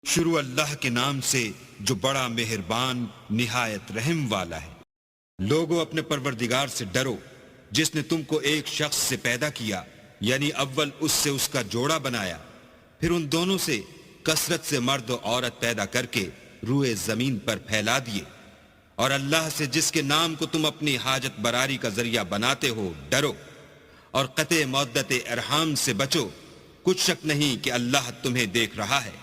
شروع اللہ کے نام سے جو بڑا مہربان نہایت رحم والا ہے۔ لوگوں اپنے پروردگار سے ڈرو جس نے تم کو ایک شخص سے پیدا کیا، یعنی اول اس سے اس کا جوڑا بنایا، پھر ان دونوں سے کثرت سے مرد و عورت پیدا کر کے روئے زمین پر پھیلا دیے، اور اللہ سے جس کے نام کو تم اپنی حاجت براری کا ذریعہ بناتے ہو ڈرو، اور قطع مودت ارحام سے بچو، کچھ شک نہیں کہ اللہ تمہیں دیکھ رہا ہے۔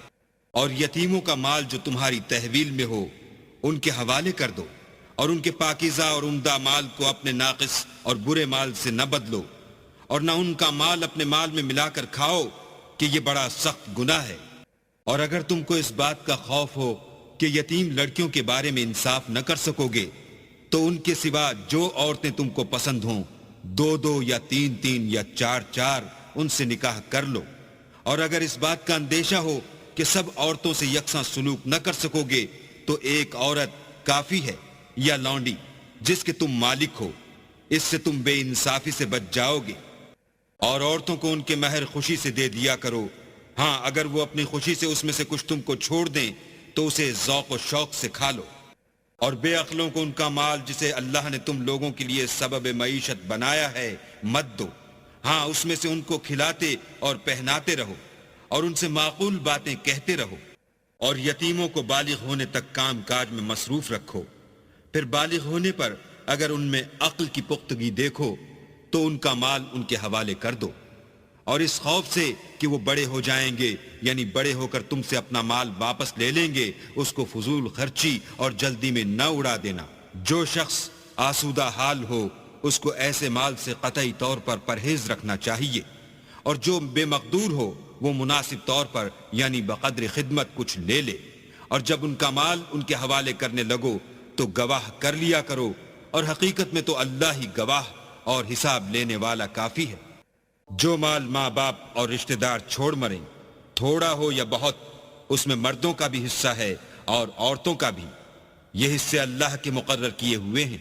اور یتیموں کا مال جو تمہاری تحویل میں ہو ان کے حوالے کر دو، اور ان کے پاکیزہ اور عمدہ مال کو اپنے ناقص اور برے مال سے نہ بدلو، اور نہ ان کا مال اپنے مال میں ملا کر کھاؤ کہ یہ بڑا سخت گناہ ہے۔ اور اگر تم کو اس بات کا خوف ہو کہ یتیم لڑکیوں کے بارے میں انصاف نہ کر سکو گے تو ان کے سوا جو عورتیں تم کو پسند ہوں، دو دو یا تین تین یا چار چار ان سے نکاح کر لو۔ اور اگر اس بات کا اندیشہ ہو کہ سب عورتوں سے یکساں سلوک نہ کر سکو گے تو ایک عورت کافی ہے یا لونڈی جس کے تم مالک ہو، اس سے تم بے انصافی سے بچ جاؤ گے۔ اور عورتوں کو ان کے مہر خوشی سے دے دیا کرو، ہاں اگر وہ اپنی خوشی سے اس میں سے کچھ تم کو چھوڑ دیں تو اسے ذوق و شوق سے کھا لو۔ اور بے عقلوں کو ان کا مال جسے اللہ نے تم لوگوں کے لیے سبب معیشت بنایا ہے مت دو، ہاں اس میں سے ان کو کھلاتے اور پہناتے رہو، اور ان سے معقول باتیں کہتے رہو۔ اور یتیموں کو بالغ ہونے تک کام کاج میں مصروف رکھو، پھر بالغ ہونے پر اگر ان میں عقل کی پختگی دیکھو تو ان کا مال ان کے حوالے کر دو، اور اس خوف سے کہ وہ بڑے ہو جائیں گے، یعنی بڑے ہو کر تم سے اپنا مال واپس لے لیں گے، اس کو فضول خرچی اور جلدی میں نہ اڑا دینا۔ جو شخص آسودہ حال ہو اس کو ایسے مال سے قطعی طور پر پرہیز رکھنا چاہیے، اور جو بے مقدور ہو وہ مناسب طور پر یعنی بقدر خدمت کچھ لے لے۔ اور جب ان کا مال ان کے حوالے کرنے لگو تو گواہ کر لیا کرو، اور حقیقت میں تو اللہ ہی گواہ اور حساب لینے والا کافی ہے۔ جو مال ماں باپ اور رشتہ دار چھوڑ مریں، تھوڑا ہو یا بہت، اس میں مردوں کا بھی حصہ ہے اور عورتوں کا بھی، یہ حصے اللہ کے مقرر کیے ہوئے ہیں۔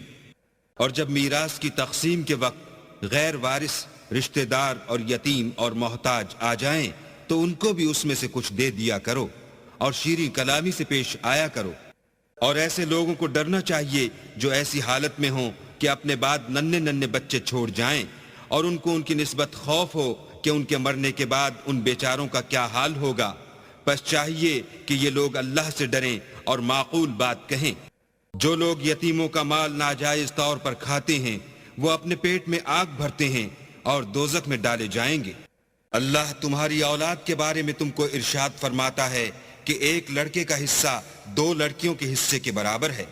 اور جب میراث کی تقسیم کے وقت غیر وارث رشتہ دار اور یتیم اور محتاج آ جائیں تو ان کو بھی اس میں سے کچھ دے دیا کرو، اور شیریں کلامی سے پیش آیا کرو۔ اور ایسے لوگوں کو ڈرنا چاہیے جو ایسی حالت میں ہوں کہ اپنے بعد ننھے ننھے بچے چھوڑ جائیں، اور ان کو ان کی نسبت خوف ہو کہ ان کے مرنے کے بعد ان بیچاروں کا کیا حال ہوگا۔ پس چاہیے کہ یہ لوگ اللہ سے ڈریں اور معقول بات کہیں۔ جو لوگ یتیموں کا مال ناجائز طور پر کھاتے ہیں وہ اپنے پیٹ میں آگ بھرتے ہیں اور دوزخ میں ڈالے جائیں گے۔ اللہ تمہاری اولاد کے بارے میں تم کو ارشاد فرماتا ہے کہ ایک لڑکے کا حصہ دو لڑکیوں کے حصے کے برابر ہے،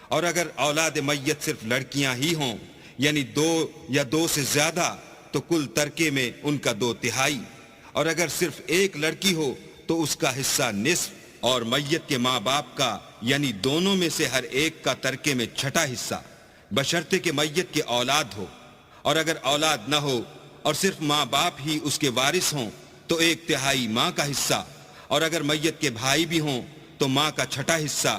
اور اگر اولاد میت صرف لڑکیاں ہی ہوں یعنی دو یا دو سے زیادہ تو کل ترکے میں ان کا 2/3، اور اگر صرف ایک لڑکی ہو تو اس کا حصہ نصف، اور میت کے ماں باپ کا یعنی دونوں میں سے ہر ایک کا ترکے میں 6واں حصہ، بشرطے کہ میت کے اولاد ہو۔ اور اگر اولاد نہ ہو اور صرف ماں باپ ہی اس کے وارث ہوں تو 1/3 ماں کا حصہ، اور اگر میت کے بھائی بھی ہوں تو ماں کا 6واں حصہ۔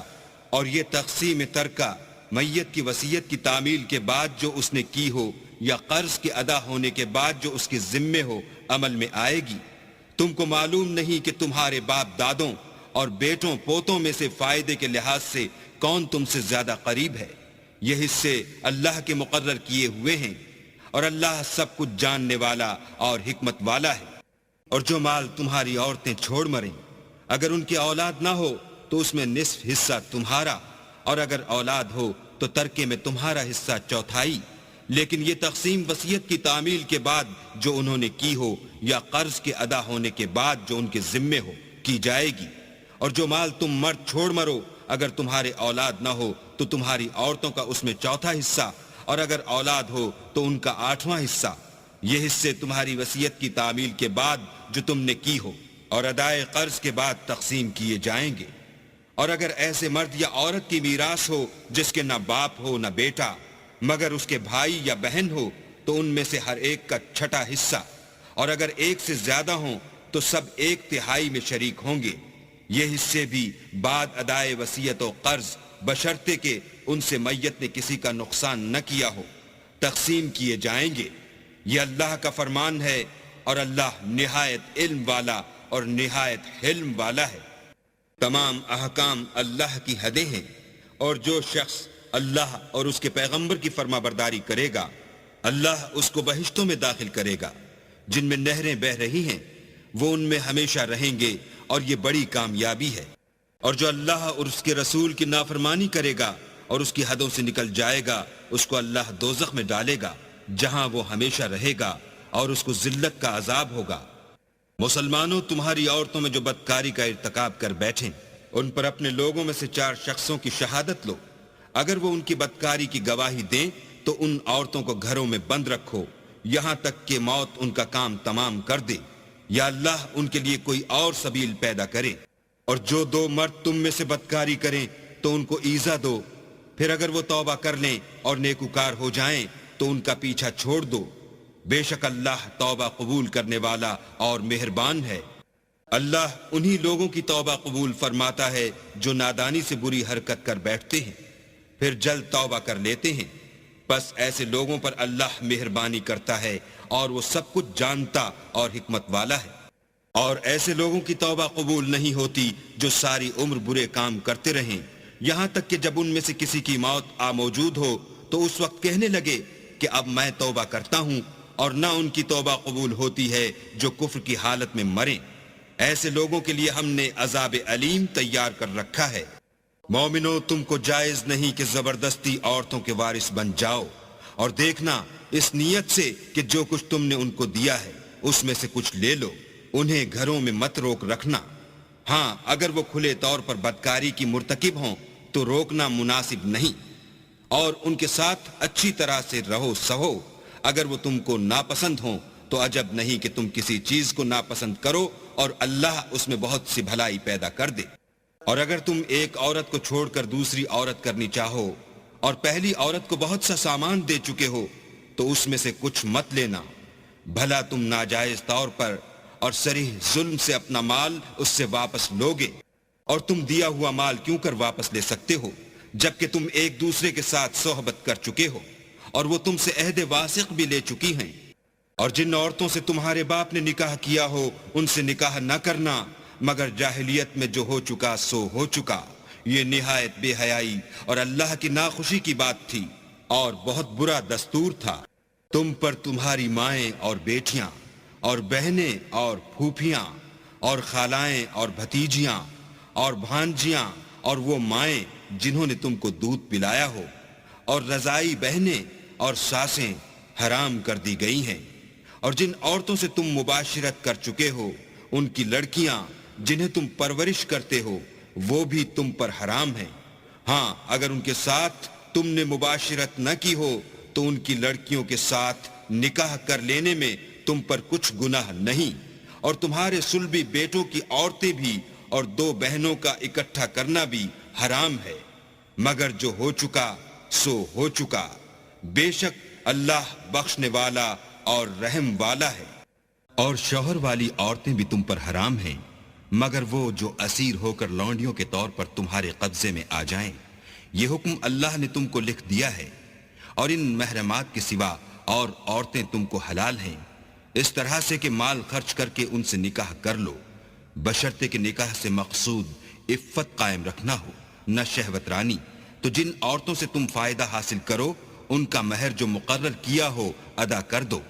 اور یہ تقسیم ترکہ میت کی وصیت کی تعمیل کے بعد جو اس نے کی ہو یا قرض کے ادا ہونے کے بعد جو اس کے ذمے ہو عمل میں آئے گی۔ تم کو معلوم نہیں کہ تمہارے باپ دادوں اور بیٹوں پوتوں میں سے فائدے کے لحاظ سے کون تم سے زیادہ قریب ہے۔ یہ حصے اللہ کے مقرر کیے ہوئے ہیں، اور اللہ سب کچھ جاننے والا اور حکمت والا ہے۔ اور جو مال تمہاری عورتیں چھوڑ مریں، اگر ان کی اولاد نہ ہو تو اس میں نصف حصہ تمہارا، اور اگر اولاد ہو تو ترکے میں تمہارا حصہ 1/4۔ لیکن یہ تقسیم وصیت کی تعمیل کے بعد جو انہوں نے کی ہو یا قرض کے ادا ہونے کے بعد جو ان کے ذمے ہو کی جائے گی۔ اور جو مال تم مرد چھوڑ مرو، اگر تمہارے اولاد نہ ہو تو تمہاری عورتوں کا اس میں 1/4 حصہ، اور اگر اولاد ہو تو ان کا 8واں حصہ۔ یہ حصے تمہاری وصیت کی تعمیل کے بعد جو تم نے کی ہو اور ادائے قرض کے بعد تقسیم کیے جائیں گے۔ اور اگر ایسے مرد یا عورت کی میراث ہو جس کے نہ باپ ہو نہ بیٹا مگر اس کے بھائی یا بہن ہو تو ان میں سے ہر ایک کا 6واں حصہ، اور اگر ایک سے زیادہ ہوں تو سب 1/3 میں شریک ہوں گے۔ یہ حصے بھی بعد ادائے وصیت و قرض بشرطے کہ ان سے میت نے کسی کا نقصان نہ کیا ہو تقسیم کیے جائیں گے۔ یہ اللہ کا فرمان ہے، اور اللہ نہایت علم والا اور نہایت حلم والا ہے۔ تمام احکام اللہ کی حدیں ہیں، اور جو شخص اللہ اور اس کے پیغمبر کی فرما برداری کرے گا اللہ اس کو بہشتوں میں داخل کرے گا جن میں نہریں بہہ رہی ہیں، وہ ان میں ہمیشہ رہیں گے، اور یہ بڑی کامیابی ہے۔ اور جو اللہ اور اس کے رسول کی نافرمانی کرے گا اور اس کی حدوں سے نکل جائے گا، اس کو اللہ دوزخ میں ڈالے گا جہاں وہ ہمیشہ رہے گا، اور اس کو ذلت کا عذاب ہوگا۔ مسلمانوں، تمہاری عورتوں میں جو بدکاری کا ارتکاب کر بیٹھیں ان پر اپنے لوگوں میں سے 4 شخصوں کی شہادت لو۔ اگر وہ ان کی بدکاری کی گواہی دیں تو ان عورتوں کو گھروں میں بند رکھو یہاں تک کہ موت ان کا کام تمام کر دے، یا اللہ ان کے لیے کوئی اور سبیل پیدا کرے۔ اور جو 2 مرد تم میں سے بدکاری کریں تو ان کو ایذا دو، پھر اگر وہ توبہ کر لیں اور نیکوکار ہو جائیں تو ان کا پیچھا چھوڑ دو، بے شک اللہ توبہ قبول کرنے والا اور مہربان ہے۔ اللہ انہی لوگوں کی توبہ قبول فرماتا ہے جو نادانی سے بری حرکت کر بیٹھتے ہیں پھر جلد توبہ کر لیتے ہیں، بس ایسے لوگوں پر اللہ مہربانی کرتا ہے اور وہ سب کچھ جانتا اور حکمت والا ہے۔ اور ایسے لوگوں کی توبہ قبول نہیں ہوتی جو ساری عمر برے کام کرتے رہیں، یہاں تک کہ جب ان میں سے کسی کی موت آ موجود ہو تو اس وقت کہنے لگے کہ اب میں توبہ کرتا ہوں، اور نہ ان کی توبہ قبول ہوتی ہے جو کفر کی حالت میں مریں۔ ایسے لوگوں کے لیے ہم نے عذاب علیم تیار کر رکھا ہے۔ مومنو، تم کو جائز نہیں کہ زبردستی عورتوں کے وارث بن جاؤ، اور دیکھنا اس نیت سے کہ جو کچھ تم نے ان کو دیا ہے اس میں سے کچھ لے لو، انہیں گھروں میں مت روک رکھنا۔ ہاں، اگر وہ کھلے طور پر بدکاری کی مرتکب ہوں تو روکنا مناسب نہیں، اور ان کے ساتھ اچھی طرح سے رہو سہو۔ اگر وہ تم کو ناپسند ہوں تو عجب نہیں کہ تم کسی چیز کو ناپسند کرو اور اللہ اس میں بہت سی بھلائی پیدا کر دے۔ اور اگر تم ایک عورت کو چھوڑ کر دوسری عورت کرنی چاہو اور پہلی عورت کو بہت سا سامان دے چکے ہو تو اس میں سے کچھ مت لینا، بھلا تم ناجائز طور پر اور صریح ظلم سے اپنا مال اس سے واپس لوگے؟ اور تم دیا ہوا مال کیوں کر واپس لے سکتے ہو جبکہ تم ایک دوسرے کے ساتھ صحبت کر چکے ہو اور وہ تم سے عہد واسق بھی لے چکی ہیں۔ اور جن عورتوں سے تمہارے باپ نے نکاح کیا ہو ان سے نکاح نہ کرنا مگر جاہلیت میں جو ہو چکا سو ہو چکا، یہ نہایت بے حیائی اور اللہ کی ناخوشی کی بات تھی اور بہت برا دستور تھا۔ تم پر تمہاری مائیں اور بیٹیاں اور بہنیں اور پھوپھیاں اور خالائیں اور بھتیجیاں اور بھانجیاں اور وہ مائیں جنہوں نے تم کو دودھ پلایا ہو اور رضائی بہنیں اور ساسیں حرام کر دی گئی ہیں۔ اور جن عورتوں سے تم مباشرت کر چکے ہو ان کی لڑکیاں جنہیں تم پرورش کرتے ہو وہ بھی تم پر حرام ہیں۔ ہاں، اگر ان کے ساتھ تم نے مباشرت نہ کی ہو تو ان کی لڑکیوں کے ساتھ نکاح کر لینے میں تم پر کچھ گناہ نہیں، اور تمہارے صلبی بیٹوں کی عورتیں بھی اور 2 بہنوں کا اکٹھا کرنا بھی حرام ہے، مگر جو ہو چکا سو ہو چکا، بے شک اللہ بخشنے والا اور رحم والا ہے۔ اور شوہر والی عورتیں بھی تم پر حرام ہیں مگر وہ جو اسیر ہو کر لونڈیوں کے طور پر تمہارے قبضے میں آ جائیں، یہ حکم اللہ نے تم کو لکھ دیا ہے۔ اور ان محرمات کے سوا اور عورتیں تم کو حلال ہیں، اس طرح سے کہ مال خرچ کر کے ان سے نکاح کر لو، بشرطے کہ نکاح سے مقصود عفت قائم رکھنا ہو، نہ شہوت رانی۔ تو جن عورتوں سے تم فائدہ حاصل کرو ان کا مہر جو مقرر کیا ہو ادا کر دو،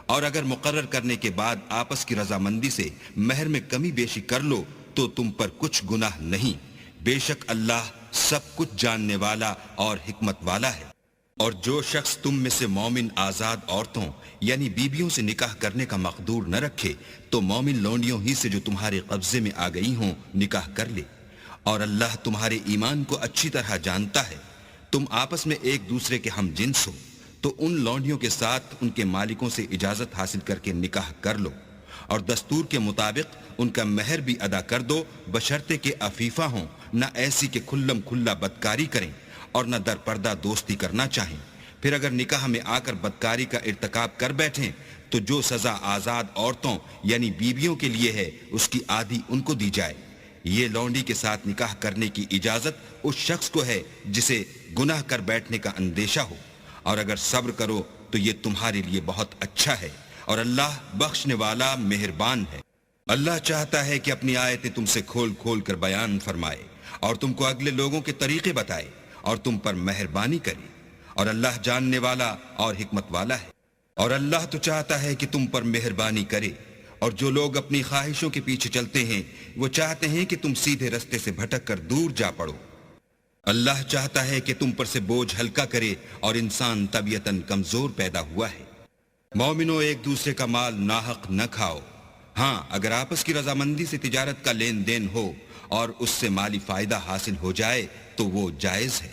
اور اگر مقرر کرنے کے بعد آپس کی رضامندی سے مہر میں کمی بیشی کر لو تو تم پر کچھ گناہ نہیں، بے شک اللہ سب کچھ جاننے والا اور حکمت والا ہے۔ اور جو شخص تم میں سے مومن آزاد عورتوں یعنی بیویوں سے نکاح کرنے کا مقدور نہ رکھے تو مومن لونڈیوں ہی سے جو تمہارے قبضے میں آ گئی ہوں نکاح کر لے، اور اللہ تمہارے ایمان کو اچھی طرح جانتا ہے۔ تم آپس میں ایک دوسرے کے ہم جنس ہو تو ان لونڈیوں کے ساتھ ان کے مالکوں سے اجازت حاصل کر کے نکاح کر لو، اور دستور کے مطابق ان کا مہر بھی ادا کر دو، بشرطے کہ عفیفہ ہوں، نہ ایسی کہ کھلم کھلا بدکاری کریں اور نہ در پردہ دوستی کرنا چاہیں۔ پھر اگر نکاح میں آ کر بدکاری کا ارتکاب کر بیٹھیں تو جو سزا آزاد عورتوں یعنی بیویوں کے لیے ہے اس کی آدھی ان کو دی جائے۔ یہ لونڈی کے ساتھ نکاح کرنے کی اجازت اس شخص کو ہے جسے گناہ کر بیٹھنے کا اندیشہ ہو، اور اگر صبر کرو تو یہ تمہارے لیے بہت اچھا ہے، اور اللہ بخشنے والا مہربان ہے۔ اللہ چاہتا ہے کہ اپنی آیتیں تم سے کھول کھول کر بیان فرمائے اور تم کو اگلے لوگوں کے طریقے بتائے اور تم پر مہربانی کرے، اور اللہ جاننے والا اور حکمت والا ہے۔ اور اللہ تو چاہتا ہے کہ تم پر مہربانی کرے، اور جو لوگ اپنی خواہشوں کے پیچھے چلتے ہیں وہ چاہتے ہیں کہ تم سیدھے رستے سے بھٹک کر دور جا پڑو۔ اللہ چاہتا ہے کہ تم پر سے بوجھ ہلکا کرے، اور انسان طبیعتاً کمزور پیدا ہوا ہے۔ مومنو، ایک دوسرے کا مال ناحق نہ کھاؤ۔ ہاں، اگر آپس کی رضامندی سے تجارت کا لین دین ہو اور اس سے مالی فائدہ حاصل ہو جائے تو وہ جائز ہے،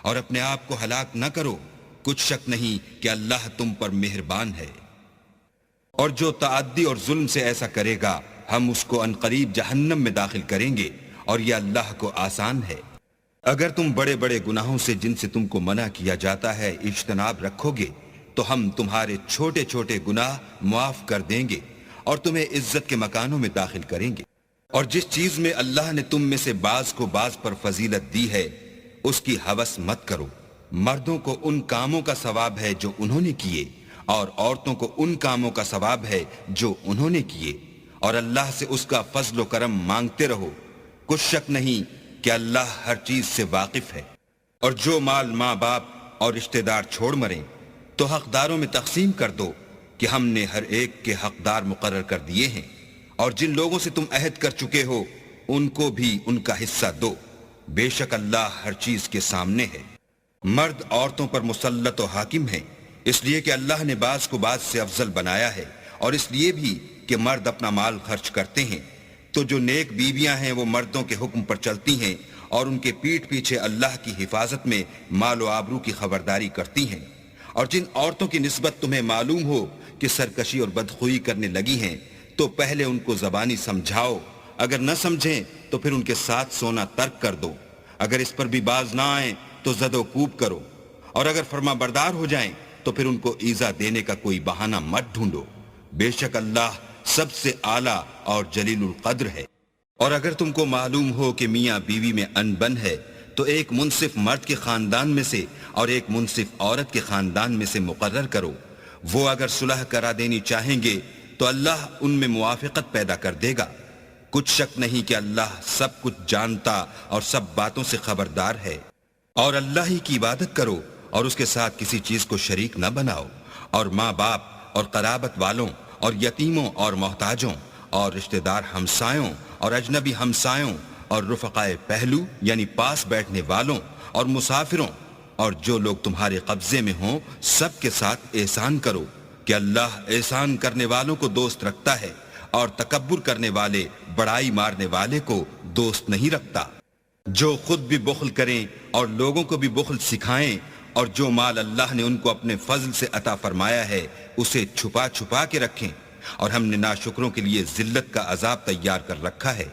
اور اپنے آپ کو ہلاک نہ کرو، کچھ شک نہیں کہ اللہ تم پر مہربان ہے۔ اور جو تعدی اور ظلم سے ایسا کرے گا ہم اس کو عنقریب جہنم میں داخل کریں گے، اور یہ اللہ کو آسان ہے۔ اگر تم بڑے بڑے گناہوں سے جن سے تم کو منع کیا جاتا ہے اجتناب رکھو گے تو ہم تمہارے چھوٹے چھوٹے گناہ معاف کر دیں گے اور تمہیں عزت کے مکانوں میں داخل کریں گے۔ اور جس چیز میں اللہ نے تم میں سے بعض کو بعض پر فضیلت دی ہے اس کی ہوس مت کرو۔ مردوں کو ان کاموں کا ثواب ہے جو انہوں نے کیے، اور عورتوں کو ان کاموں کا ثواب ہے جو انہوں نے کیے، اور اللہ سے اس کا فضل و کرم مانگتے رہو، کچھ شک نہیں کہ اللہ ہر چیز سے واقف ہے۔ اور جو مال ماں باپ اور رشتہ دار چھوڑ مریں تو حقداروں میں تقسیم کر دو کہ ہم نے ہر ایک کے حقدار مقرر کر دیے ہیں، اور جن لوگوں سے تم عہد کر چکے ہو ان کو بھی ان کا حصہ دو، بے شک اللہ ہر چیز کے سامنے ہے۔ مرد عورتوں پر مسلط و حاکم ہیں، اس لیے کہ اللہ نے بعض کو بعض سے افضل بنایا ہے، اور اس لیے بھی کہ مرد اپنا مال خرچ کرتے ہیں۔ تو جو نیک بیویاں ہیں وہ مردوں کے حکم پر چلتی ہیں اور ان کے پیٹھ پیچھے اللہ کی حفاظت میں مال و آبرو کی خبرداری کرتی ہیں۔ اور جن عورتوں کی نسبت تمہیں معلوم ہو کہ سرکشی اور بدخوئی کرنے لگی ہیں تو پہلے ان کو زبانی سمجھاؤ، اگر نہ سمجھیں تو پھر ان کے ساتھ سونا ترک کر دو، اگر اس پر بھی باز نہ آئیں تو زد و کوب کرو، اور اگر فرما بردار ہو جائیں تو پھر ان کو ایذا دینے کا کوئی بہانہ مت ڈھونڈو، بے شک اللہ سب سے اعلیٰ اور جلیل القدر ہے۔ اور اگر تم کو معلوم ہو کہ میاں بیوی میں ان بن ہے تو ایک منصف مرد کے خاندان میں سے اور ایک منصف عورت کے خاندان میں سے مقرر کرو، وہ اگر صلح کرا دینی چاہیں گے تو اللہ ان میں موافقت پیدا کر دے گا، کچھ شک نہیں کہ اللہ سب کچھ جانتا اور سب باتوں سے خبردار ہے۔ اور اللہ ہی کی عبادت کرو اور اس کے ساتھ کسی چیز کو شریک نہ بناؤ، اور ماں باپ اور قرابت والوں اور یتیموں اور محتاجوں اور رشتہ دار ہمسایوں اور اجنبی ہمسایوں اور رفقائے پہلو یعنی پاس بیٹھنے والوں اور مسافروں اور جو لوگ تمہارے قبضے میں ہوں سب کے ساتھ احسان کرو، کہ اللہ احسان کرنے والوں کو دوست رکھتا ہے اور تکبر کرنے والے بڑائی مارنے والے کو دوست نہیں رکھتا۔ جو خود بھی بخل کریں اور لوگوں کو بھی بخل سکھائیں، اور جو مال اللہ نے ان کو اپنے فضل سے عطا فرمایا ہے اسے چھپا چھپا کے رکھیں، اور ہم نے ناشکروں کے لیے ذلت کا عذاب تیار کر رکھا ہے۔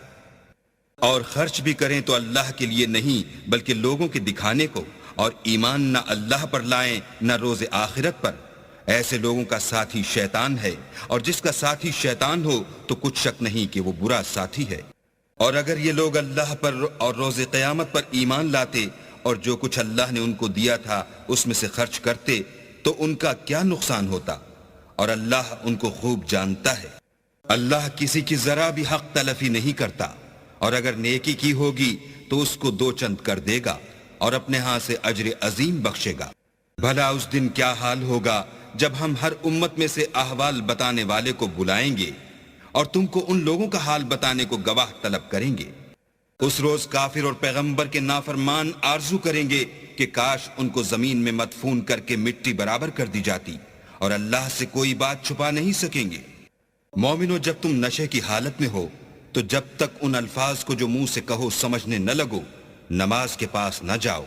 اور خرچ بھی کریں تو اللہ کے لیے نہیں بلکہ لوگوں کے دکھانے کو، اور ایمان نہ اللہ پر لائیں نہ روز آخرت پر، ایسے لوگوں کا ساتھی شیطان ہے، اور جس کا ساتھی شیطان ہو تو کچھ شک نہیں کہ وہ برا ساتھی ہے۔ اور اگر یہ لوگ اللہ پر اور روز قیامت پر ایمان لاتے اور جو کچھ اللہ نے ان کو دیا تھا اس میں سے خرچ کرتے تو ان کا کیا نقصان ہوتا، اور اللہ ان کو خوب جانتا ہے۔ اللہ کسی کی ذرا بھی حق تلفی نہیں کرتا، اور اگر نیکی کی ہوگی تو اس کو دو چند کر دے گا اور اپنے ہاں سے اجر عظیم بخشے گا۔ بھلا اس دن کیا حال ہوگا جب ہم ہر امت میں سے احوال بتانے والے کو بلائیں گے اور تم کو ان لوگوں کا حال بتانے کو گواہ طلب کریں گے۔ اس روز کافر اور پیغمبر کے نافرمان آرزو کریں گے کہ کاش ان کو زمین میں مدفون کر کے مٹی برابر کر دی جاتی، اور اللہ سے کوئی بات چھپا نہیں سکیں گے۔ مومنو، جب تم نشے کی حالت میں ہو تو جب تک ان الفاظ کو جو منہ سے کہو سمجھنے نہ لگو نماز کے پاس نہ جاؤ،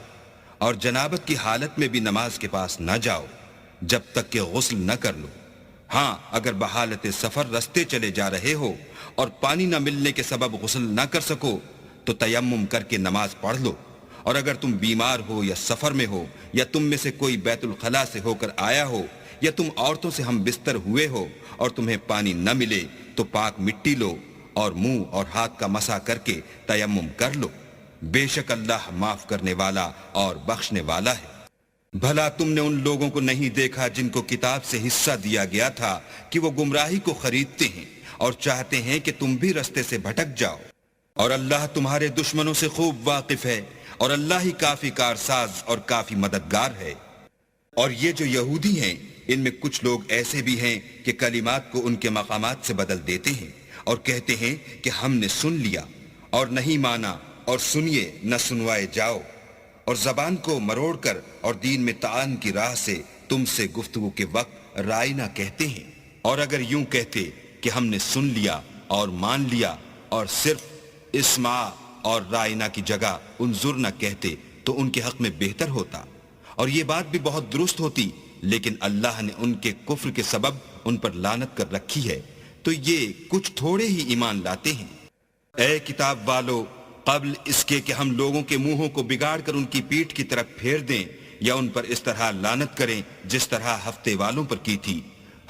اور جنابت کی حالت میں بھی نماز کے پاس نہ جاؤ جب تک کہ غسل نہ کر لو۔ ہاں، اگر بحالت سفر رستے چلے جا رہے ہو اور پانی نہ ملنے کے سبب غسل نہ کر سکو تو تیمم کر کے نماز پڑھ لو، اور اگر تم بیمار ہو یا سفر میں ہو یا تم میں سے کوئی بیت الخلاء سے ہو کر آیا ہو یا تم عورتوں سے ہم بستر ہوئے ہو اور تمہیں پانی نہ ملے تو پاک مٹی لو اور منہ اور ہاتھ کا مسح کر کے تیمم کر لو، بے شک اللہ معاف کرنے والا اور بخشنے والا ہے۔ بھلا تم نے ان لوگوں کو نہیں دیکھا جن کو کتاب سے حصہ دیا گیا تھا کہ وہ گمراہی کو خریدتے ہیں اور چاہتے ہیں کہ تم بھی رستے سے بھٹک جاؤ، اور اللہ تمہارے دشمنوں سے خوب واقف ہے، اور اللہ ہی کافی کارساز اور کافی مددگار ہے۔ اور یہ جو یہودی ہیں، ان میں کچھ لوگ ایسے بھی ہیں کہ کلمات کو ان کے مقامات سے بدل دیتے ہیں اور کہتے ہیں کہ ہم نے سن لیا اور نہیں مانا، اور سنیے نہ سنوائے جاؤ، اور زبان کو مروڑ کر اور دین میں تعان کی راہ سے تم سے گفتگو کے وقت رائنا کہتے ہیں۔ اور اگر یوں کہتے کہ ہم نے سن لیا اور مان لیا اور صرف اسمع اور رائنا کی جگہ انظر نہ کہتے تو ان کے حق میں بہتر ہوتا، اور یہ بات بھی بہت درست ہوتی، لیکن اللہ نے ان کے کفر کے سبب ان پر لعنت کر رکھی ہے، تو یہ کچھ تھوڑے ہی ایمان لاتے ہیں۔ اے کتاب والو، قبل اس کے کہ ہم لوگوں کے منہوں کو بگاڑ کر ان کی پیٹھ کی طرف پھیر دیں یا ان پر اس طرح لعنت کریں جس طرح ہفتے والوں پر کی تھی،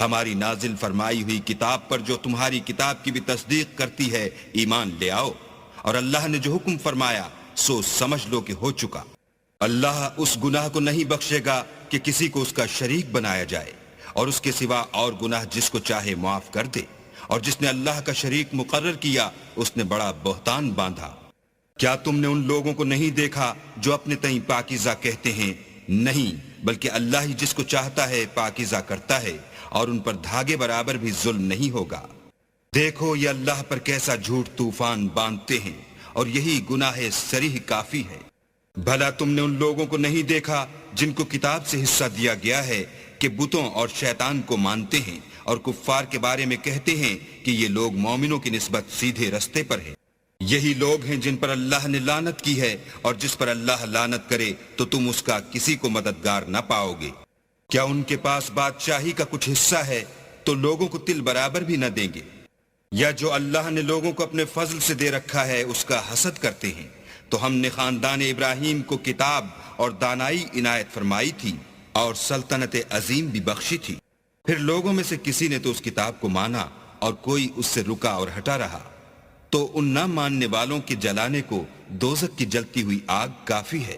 ہماری نازل فرمائی ہوئی کتاب پر جو تمہاری کتاب کی بھی تصدیق کرتی ہے ایمان لے آؤ، اور اللہ نے جو حکم فرمایا سو سمجھ لو کہ ہو چکا۔ اللہ اس گناہ کو نہیں بخشے گا کہ کسی کو اس کا شریک بنایا جائے، اور اس کے سوا اور گناہ جس کو چاہے معاف کر دے، اور جس نے اللہ کا شریک مقرر کیا اس نے بڑا بہتان باندھا۔ کیا تم نے ان لوگوں کو نہیں دیکھا جو اپنے تئیں پاکیزہ کہتے ہیں؟ نہیں، بلکہ اللہ ہی جس کو چاہتا ہے پاکیزہ کرتا ہے، اور ان پر دھاگے برابر بھی ظلم نہیں ہوگا۔ دیکھو یہ اللہ پر کیسا جھوٹ طوفان باندھتے ہیں، اور یہی گناہ صریح کافی ہے۔ بھلا تم نے ان لوگوں کو نہیں دیکھا جن کو کتاب سے حصہ دیا گیا ہے کہ بتوں اور شیطان کو مانتے ہیں، اور کفار کے بارے میں کہتے ہیں کہ یہ لوگ مومنوں کی نسبت سیدھے رستے پر ہیں۔ یہی لوگ ہیں جن پر اللہ نے لعنت کی ہے، اور جس پر اللہ لعنت کرے تو تم اس کا کسی کو مددگار نہ پاؤ گے۔ کیا ان کے پاس بادشاہی کا کچھ حصہ ہے تو لوگوں کو تل برابر بھی نہ دیں گے؟ یا جو اللہ نے لوگوں کو اپنے فضل سے دے رکھا ہے اس کا حسد کرتے ہیں؟ تو ہم نے خاندان ابراہیم کو کتاب اور دانائی عنایت فرمائی تھی اور سلطنت عظیم بھی بخشی تھی۔ پھر لوگوں میں سے کسی نے تو اس کتاب کو مانا اور کوئی اس سے رکا اور ہٹا رہا، تو ان نہ ماننے والوں کے جلانے کو دوزخ کی جلتی ہوئی آگ کافی ہے۔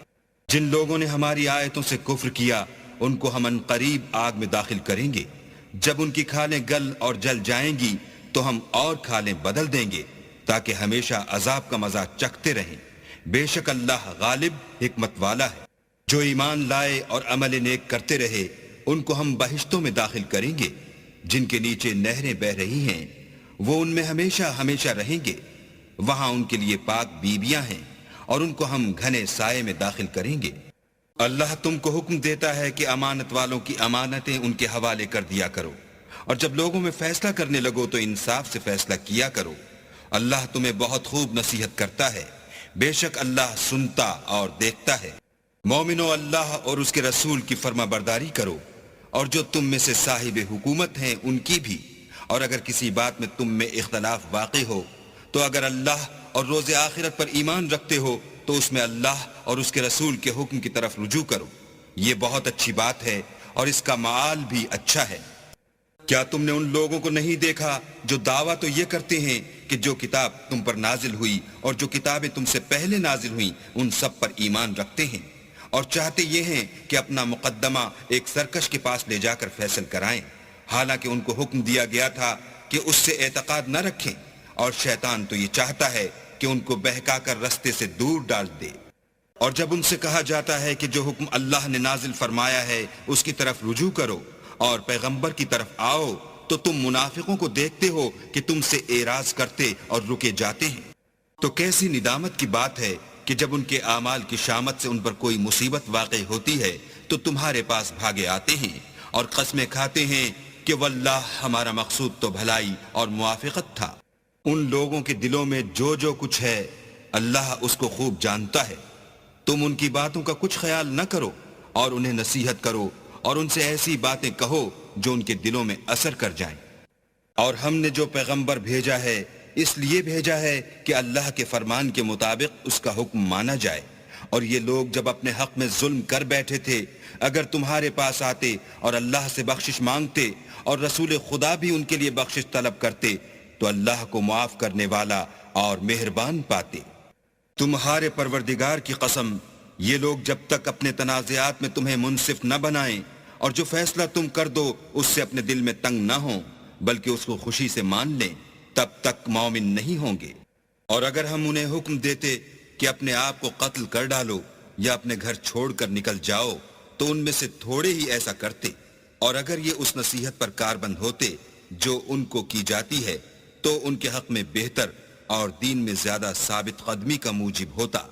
جن لوگوں نے ہماری آیتوں سے کفر کیا ان کو ہم ان قریب آگ میں داخل کریں گے، جب ان کی کھالیں گل اور جل جائیں گی تو ہم اور کھالیں بدل دیں گے تاکہ ہمیشہ عذاب کا مزہ چکھتے رہیں۔ بے شک اللہ غالب حکمت والا ہے۔ جو ایمان لائے اور عمل نیک کرتے رہے ان کو ہم بہشتوں میں داخل کریں گے جن کے نیچے نہریں بہ رہی ہیں، وہ ان میں ہمیشہ ہمیشہ رہیں گے، وہاں ان کے لیے پاک بیویاں ہیں، اور ان کو ہم گھنے سائے میں داخل کریں گے۔ اللہ تم کو حکم دیتا ہے کہ امانت والوں کی امانتیں ان کے حوالے کر دیا کرو، اور جب لوگوں میں فیصلہ کرنے لگو تو انصاف سے فیصلہ کیا کرو۔ اللہ تمہیں بہت خوب نصیحت کرتا ہے، بے شک اللہ سنتا اور دیکھتا ہے۔ مومنو، اللہ اور اس کے رسول کی فرما برداری کرو، اور جو تم میں سے صاحب حکومت ہیں ان کی بھی، اور اگر کسی بات میں تم میں اختلاف واقع ہو تو اگر اللہ اور روز آخرت پر ایمان رکھتے ہو تو اس میں اللہ اور اس کے رسول کے حکم کی طرف رجوع کرو، یہ بہت اچھی بات ہے اور اس کا معال بھی اچھا ہے۔ کیا تم نے ان لوگوں کو نہیں دیکھا جو دعویٰ تو یہ کرتے ہیں کہ جو کتاب تم پر نازل ہوئی اور جو کتابیں تم سے پہلے نازل ہوئیں ان سب پر ایمان رکھتے ہیں، اور چاہتے یہ ہیں کہ اپنا مقدمہ ایک سرکش کے پاس لے جا کر فیصل کرائیں، حالانکہ ان کو حکم دیا گیا تھا کہ اس سے اعتقاد نہ رکھیں، اور شیطان تو یہ چاہتا ہے کہ ان کو بہکا کر رستے سے دور ڈال دے۔ اور جب ان سے کہا جاتا ہے کہ جو حکم اللہ نے نازل فرمایا ہے اس کی طرف رجوع کرو اور پیغمبر کی طرف آؤ، تو تم منافقوں کو دیکھتے ہو کہ تم سے اعراض کرتے اور رکے جاتے ہیں۔ تو کیسی ندامت کی بات ہے کہ جب ان کے اعمال کی شامت سے ان پر کوئی مصیبت واقع ہوتی ہے تو تمہارے پاس بھاگے آتے ہیں اور قسمیں کھاتے ہیں کہ واللہ ہمارا مقصود تو بھلائی اور موافقت تھا۔ ان لوگوں کے دلوں میں جو جو کچھ ہے اللہ اس کو خوب جانتا ہے۔ تم ان کی باتوں کا کچھ خیال نہ کرو اور انہیں نصیحت کرو اور ان سے ایسی باتیں کہو جو ان کے دلوں میں اثر کر جائیں۔ اور ہم نے جو پیغمبر بھیجا ہے اس لیے بھیجا ہے کہ اللہ کے فرمان کے مطابق اس کا حکم مانا جائے، اور یہ لوگ جب اپنے حق میں ظلم کر بیٹھے تھے اگر تمہارے پاس آتے اور اللہ سے بخشش مانگتے اور رسول خدا بھی ان کے لیے بخشش طلب کرتے تو اللہ کو معاف کرنے والا اور مہربان پاتے۔ تمہارے پروردگار کی قسم، یہ لوگ جب تک اپنے تنازعات میں تمہیں منصف نہ بنائیں اور جو فیصلہ تم کر دو اس سے اپنے دل میں تنگ نہ ہوں بلکہ اس کو خوشی سے مان لیں تب تک مومن نہیں ہوں گے۔ اور اگر ہم انہیں حکم دیتے کہ اپنے آپ کو قتل کر ڈالو یا اپنے گھر چھوڑ کر نکل جاؤ تو ان میں سے تھوڑے ہی ایسا کرتے، اور اگر یہ اس نصیحت پر کاربند ہوتے جو ان کو کی جاتی ہے تو ان کے حق میں بہتر اور دین میں زیادہ ثابت قدمی کا موجب ہوتا،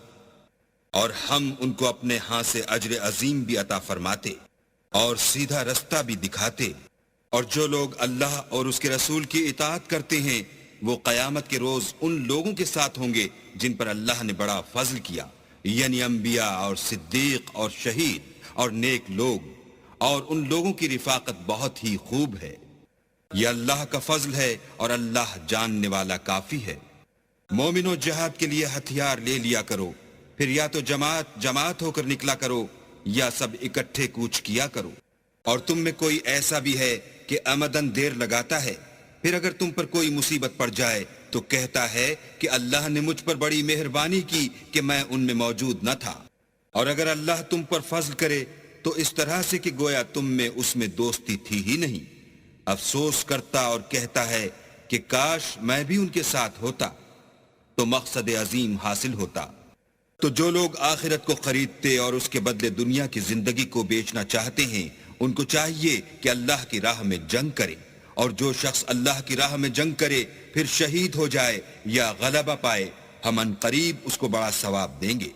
اور ہم ان کو اپنے ہاں سے اجر عظیم بھی عطا فرماتے اور سیدھا رستہ بھی دکھاتے۔ اور جو لوگ اللہ اور اس کے رسول کی اطاعت کرتے ہیں وہ قیامت کے روز ان لوگوں کے ساتھ ہوں گے جن پر اللہ نے بڑا فضل کیا، یعنی انبیاء اور صدیق اور شہید اور نیک لوگ، اور ان لوگوں کی رفاقت بہت ہی خوب ہے۔ یہ اللہ کا فضل ہے اور اللہ جاننے والا کافی ہے۔ مومنو، جہاد کے لیے ہتھیار لے لیا کرو، پھر یا تو جماعت جماعت ہو کر نکلا کرو یا سب اکٹھے کوچ کیا کرو۔ اور تم میں کوئی ایسا بھی ہے کہ امدن دیر لگاتا ہے، پھر اگر تم پر کوئی مصیبت پڑ جائے تو کہتا ہے کہ اللہ نے مجھ پر بڑی مہربانی کی کہ میں ان میں موجود نہ تھا۔ اور اگر اللہ تم پر فضل کرے تو اس طرح سے کہ گویا تم میں اس میں دوستی تھی ہی نہیں، افسوس کرتا اور کہتا ہے کہ کاش میں بھی ان کے ساتھ ہوتا تو مقصد عظیم حاصل ہوتا۔ تو جو لوگ آخرت کو خریدتے اور اس کے بدلے دنیا کی زندگی کو بیچنا چاہتے ہیں ان کو چاہیے کہ اللہ کی راہ میں جنگ کرے، اور جو شخص اللہ کی راہ میں جنگ کرے پھر شہید ہو جائے یا غلبہ پائے ہم ان قریب اس کو بڑا ثواب دیں گے۔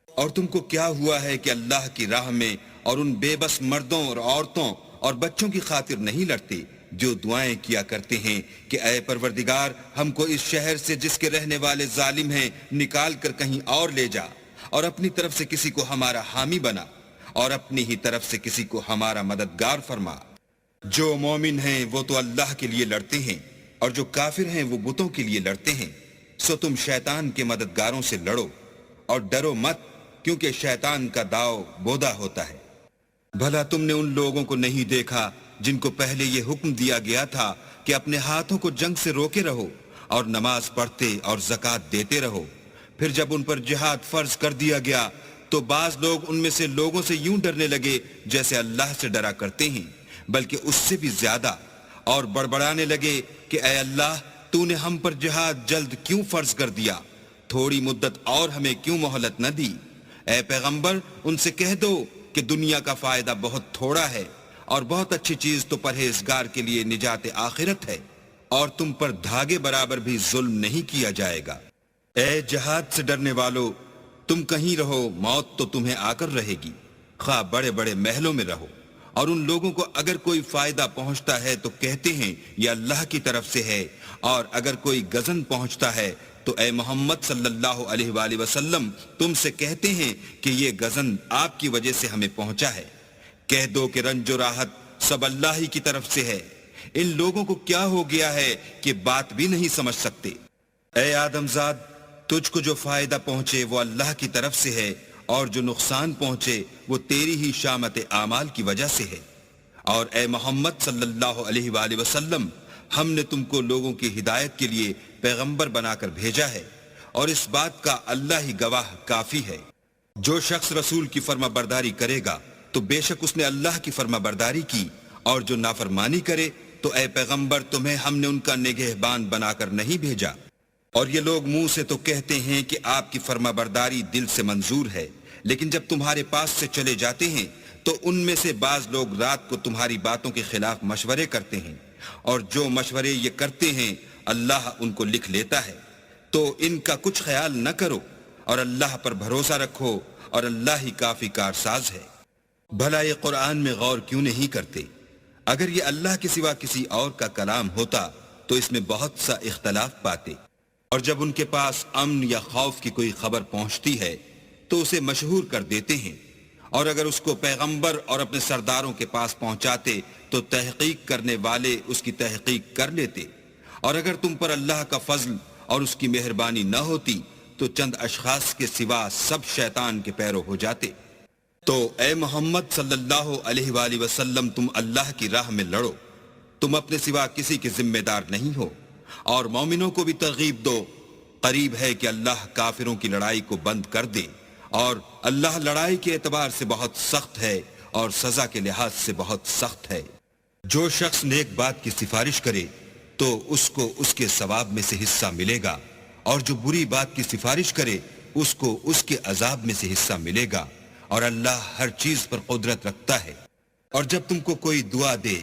اور تم کو کیا ہوا ہے کہ اللہ کی راہ میں اور ان بے بس مردوں اور عورتوں اور بچوں کی خاطر نہیں لڑتے جو دعائیں کیا کرتے ہیں کہ اے پروردگار ہم کو اس شہر سے جس کے رہنے والے ظالم ہیں نکال کر کہیں اور لے جا، اور اپنی طرف سے کسی کو ہمارا حامی بنا، اور اپنی ہی طرف سے کسی کو ہمارا مددگار فرما۔ جو مومن ہیں وہ تو اللہ کے لیے لڑتے ہیں، اور جو کافر ہیں وہ بتوں کے لیے لڑتے ہیں، سو تم شیطان کے مددگاروں سے لڑو اور ڈرو مت، کیونکہ شیطان کا داؤ بودا ہوتا ہے۔ بھلا تم نے ان لوگوں کو نہیں دیکھا جن کو پہلے یہ حکم دیا گیا تھا کہ اپنے ہاتھوں کو جنگ سے روکے رہو اور نماز پڑھتے اور زکوٰۃ دیتے رہو، پھر جب ان پر جہاد فرض کر دیا گیا تو بعض لوگ ان میں سے لوگوں سے یوں ڈرنے لگے جیسے اللہ سے ڈرا کرتے ہیں، بلکہ اس سے بھی زیادہ، اور بڑبڑانے لگے کہ اے اللہ تو نے ہم پر جہاد جلد کیوں فرض کر دیا، تھوڑی مدت اور ہمیں کیوں مہلت نہ دی۔ اے پیغمبر ان سے کہہ دو کہ دنیا کا فائدہ بہت تھوڑا ہے اور بہت اچھی چیز تو پرہیزگار کے لیے نجات آخرت ہے، اور تم پر دھاگے برابر بھی ظلم نہیں کیا جائے گا۔ اے جہاد سے ڈرنے والو، تم کہیں رہو موت تو تمہیں آ کر رہے گی، خواہ بڑے بڑے محلوں میں رہو۔ اور ان لوگوں کو اگر کوئی فائدہ پہنچتا ہے تو کہتے ہیں یہ اللہ کی طرف سے ہے، اور اگر کوئی غضن پہنچتا ہے تو اے محمد صلی اللہ علیہ وآلہ وسلم تم سے کہتے ہیں کہ یہ غضن آپ کی وجہ سے ہمیں پہنچا ہے۔ کہہ دو کہ رنج و راحت سب اللہ ہی کی طرف سے ہے۔ ان لوگوں کو کیا ہو گیا ہے کہ بات بھی نہیں سمجھ سکتے۔ اے آدم زاد، تجھ کو جو فائدہ پہنچے وہ اللہ کی طرف سے ہے، اور جو نقصان پہنچے وہ تیری ہی شامت اعمال کی وجہ سے ہے۔ اور اے محمد صلی اللہ علیہ وآلہ وسلم ہم نے تم کو لوگوں کی ہدایت کے لیے پیغمبر بنا کر بھیجا ہے، اور اس بات کا اللہ ہی گواہ کافی ہے۔ جو شخص رسول کی فرما برداری کرے گا تو بے شک اس نے اللہ کی فرما برداری کی، اور جو نافرمانی کرے تو اے پیغمبر تمہیں ہم نے ان کا نگہبان بنا کر نہیں بھیجا۔ اور یہ لوگ منہ سے تو کہتے ہیں کہ آپ کی فرما برداری دل سے منظور ہے، لیکن جب تمہارے پاس سے چلے جاتے ہیں تو ان میں سے بعض لوگ رات کو تمہاری باتوں کے خلاف مشورے کرتے ہیں، اور جو مشورے یہ کرتے ہیں اللہ ان کو لکھ لیتا ہے۔ تو ان کا کچھ خیال نہ کرو اور اللہ پر بھروسہ رکھو، اور اللہ ہی کافی کارساز ہے۔ بھلا یہ قرآن میں غور کیوں نہیں کرتے؟ اگر یہ اللہ کے سوا کسی اور کا کلام ہوتا تو اس میں بہت سا اختلاف پاتے، اور جب ان کے پاس امن یا خوف کی کوئی خبر پہنچتی ہے تو اسے مشہور کر دیتے ہیں، اور اگر اس کو پیغمبر اور اپنے سرداروں کے پاس پہنچاتے تو تحقیق کرنے والے اس کی تحقیق کر لیتے، اور اگر تم پر اللہ کا فضل اور اس کی مہربانی نہ ہوتی تو چند اشخاص کے سوا سب شیطان کے پیرو ہو جاتے۔ تو اے محمد صلی اللہ علیہ وآلہ وسلم تم اللہ کی راہ میں لڑو، تم اپنے سوا کسی کے ذمہ دار نہیں ہو، اور مومنوں کو بھی ترغیب دو۔ قریب ہے کہ اللہ کافروں کی لڑائی کو بند کر دے، اور اللہ لڑائی کے اعتبار سے بہت سخت ہے اور سزا کے لحاظ سے بہت سخت ہے۔ جو شخص نیک بات کی سفارش کرے تو اس کو اس کے ثواب میں سے حصہ ملے گا، اور جو بری بات کی سفارش کرے اس کو اس کے عذاب میں سے حصہ ملے گا، اور اللہ ہر چیز پر قدرت رکھتا ہے۔ اور جب تم کو کوئی دعا دے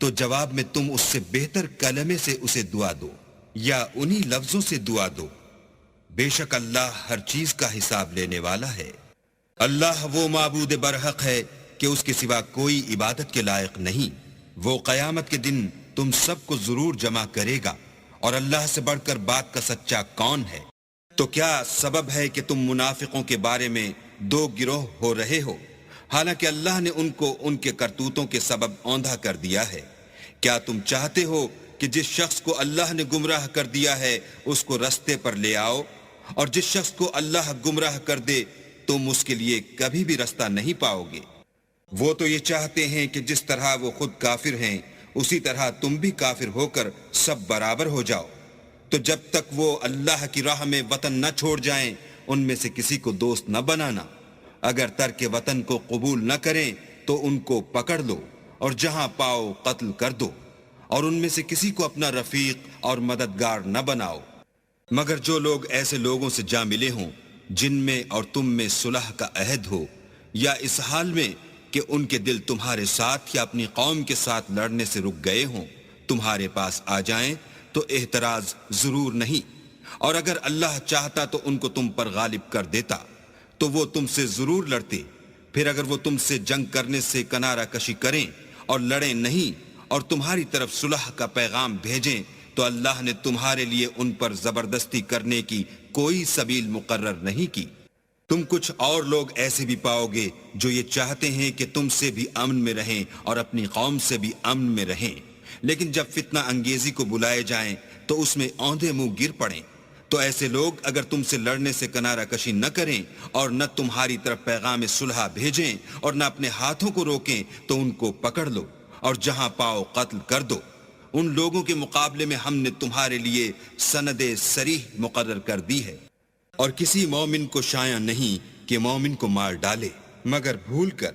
تو جواب میں تم اس سے بہتر کلمے سے اسے دعا دو یا انہی لفظوں سے دعا دو، بے شک اللہ ہر چیز کا حساب لینے والا ہے۔ اللہ وہ معبود برحق ہے کہ اس کے سوا کوئی عبادت کے لائق نہیں۔ وہ قیامت کے دن تم سب کو ضرور جمع کرے گا، اور اللہ سے بڑھ کر بات کا سچا کون ہے؟ تو کیا سبب ہے کہ تم منافقوں کے بارے میں دو گروہ ہو رہے ہو، حالانکہ اللہ نے ان کو ان کے کرتوتوں کے سبب اوندھا کر دیا ہے؟ کیا تم چاہتے ہو کہ جس شخص کو اللہ نے گمراہ کر دیا ہے اس کو رستے پر لے آؤ، اور جس شخص کو اللہ گمراہ کر دے تم اس کے لیے کبھی بھی رستہ نہیں پاؤ گے؟ وہ تو یہ چاہتے ہیں کہ جس طرح وہ خود کافر ہیں اسی طرح تم بھی کافر ہو کر سب برابر ہو جاؤ۔ تو جب تک وہ اللہ کی راہ میں وطن نہ چھوڑ جائیں ان میں سے کسی کو دوست نہ بنانا۔ اگر ترک وطن کو قبول نہ کریں تو ان کو پکڑ لو اور جہاں پاؤ قتل کر دو، اور ان میں سے کسی کو اپنا رفیق اور مددگار نہ بناؤ، مگر جو لوگ ایسے لوگوں سے جا ملے ہوں جن میں اور تم میں صلح کا عہد ہو، یا اس حال میں کہ ان کے دل تمہارے ساتھ یا اپنی قوم کے ساتھ لڑنے سے رک گئے ہوں، تمہارے پاس آ جائیں تو احتراز ضرور نہیں، اور اگر اللہ چاہتا تو ان کو تم پر غالب کر دیتا تو وہ تم سے ضرور لڑتے۔ پھر اگر وہ تم سے جنگ کرنے سے کنارہ کشی کریں اور لڑیں نہیں اور تمہاری طرف صلح کا پیغام بھیجیں تو اللہ نے تمہارے لیے ان پر زبردستی کرنے کی کوئی سبیل مقرر نہیں کی۔ تم کچھ اور لوگ ایسے بھی پاؤ گے جو یہ چاہتے ہیں کہ تم سے بھی امن میں رہیں اور اپنی قوم سے بھی امن میں رہیں، لیکن جب فتنہ انگیزی کو بلائے جائیں تو اس میں اوندھے منہ گر پڑیں۔ تو ایسے لوگ اگر تم سے لڑنے سے کنارہ کشی نہ کریں اور نہ تمہاری طرف پیغام صلح بھیجیں اور نہ اپنے ہاتھوں کو روکیں تو ان کو پکڑ لو اور جہاں پاؤ قتل کر دو۔ ان لوگوں کے مقابلے میں ہم نے تمہارے لیے سند صریح مقرر کر دی ہے، اور کسی مومن کو شایع نہیں کہ مومن کو مار ڈالے مگر بھول کر،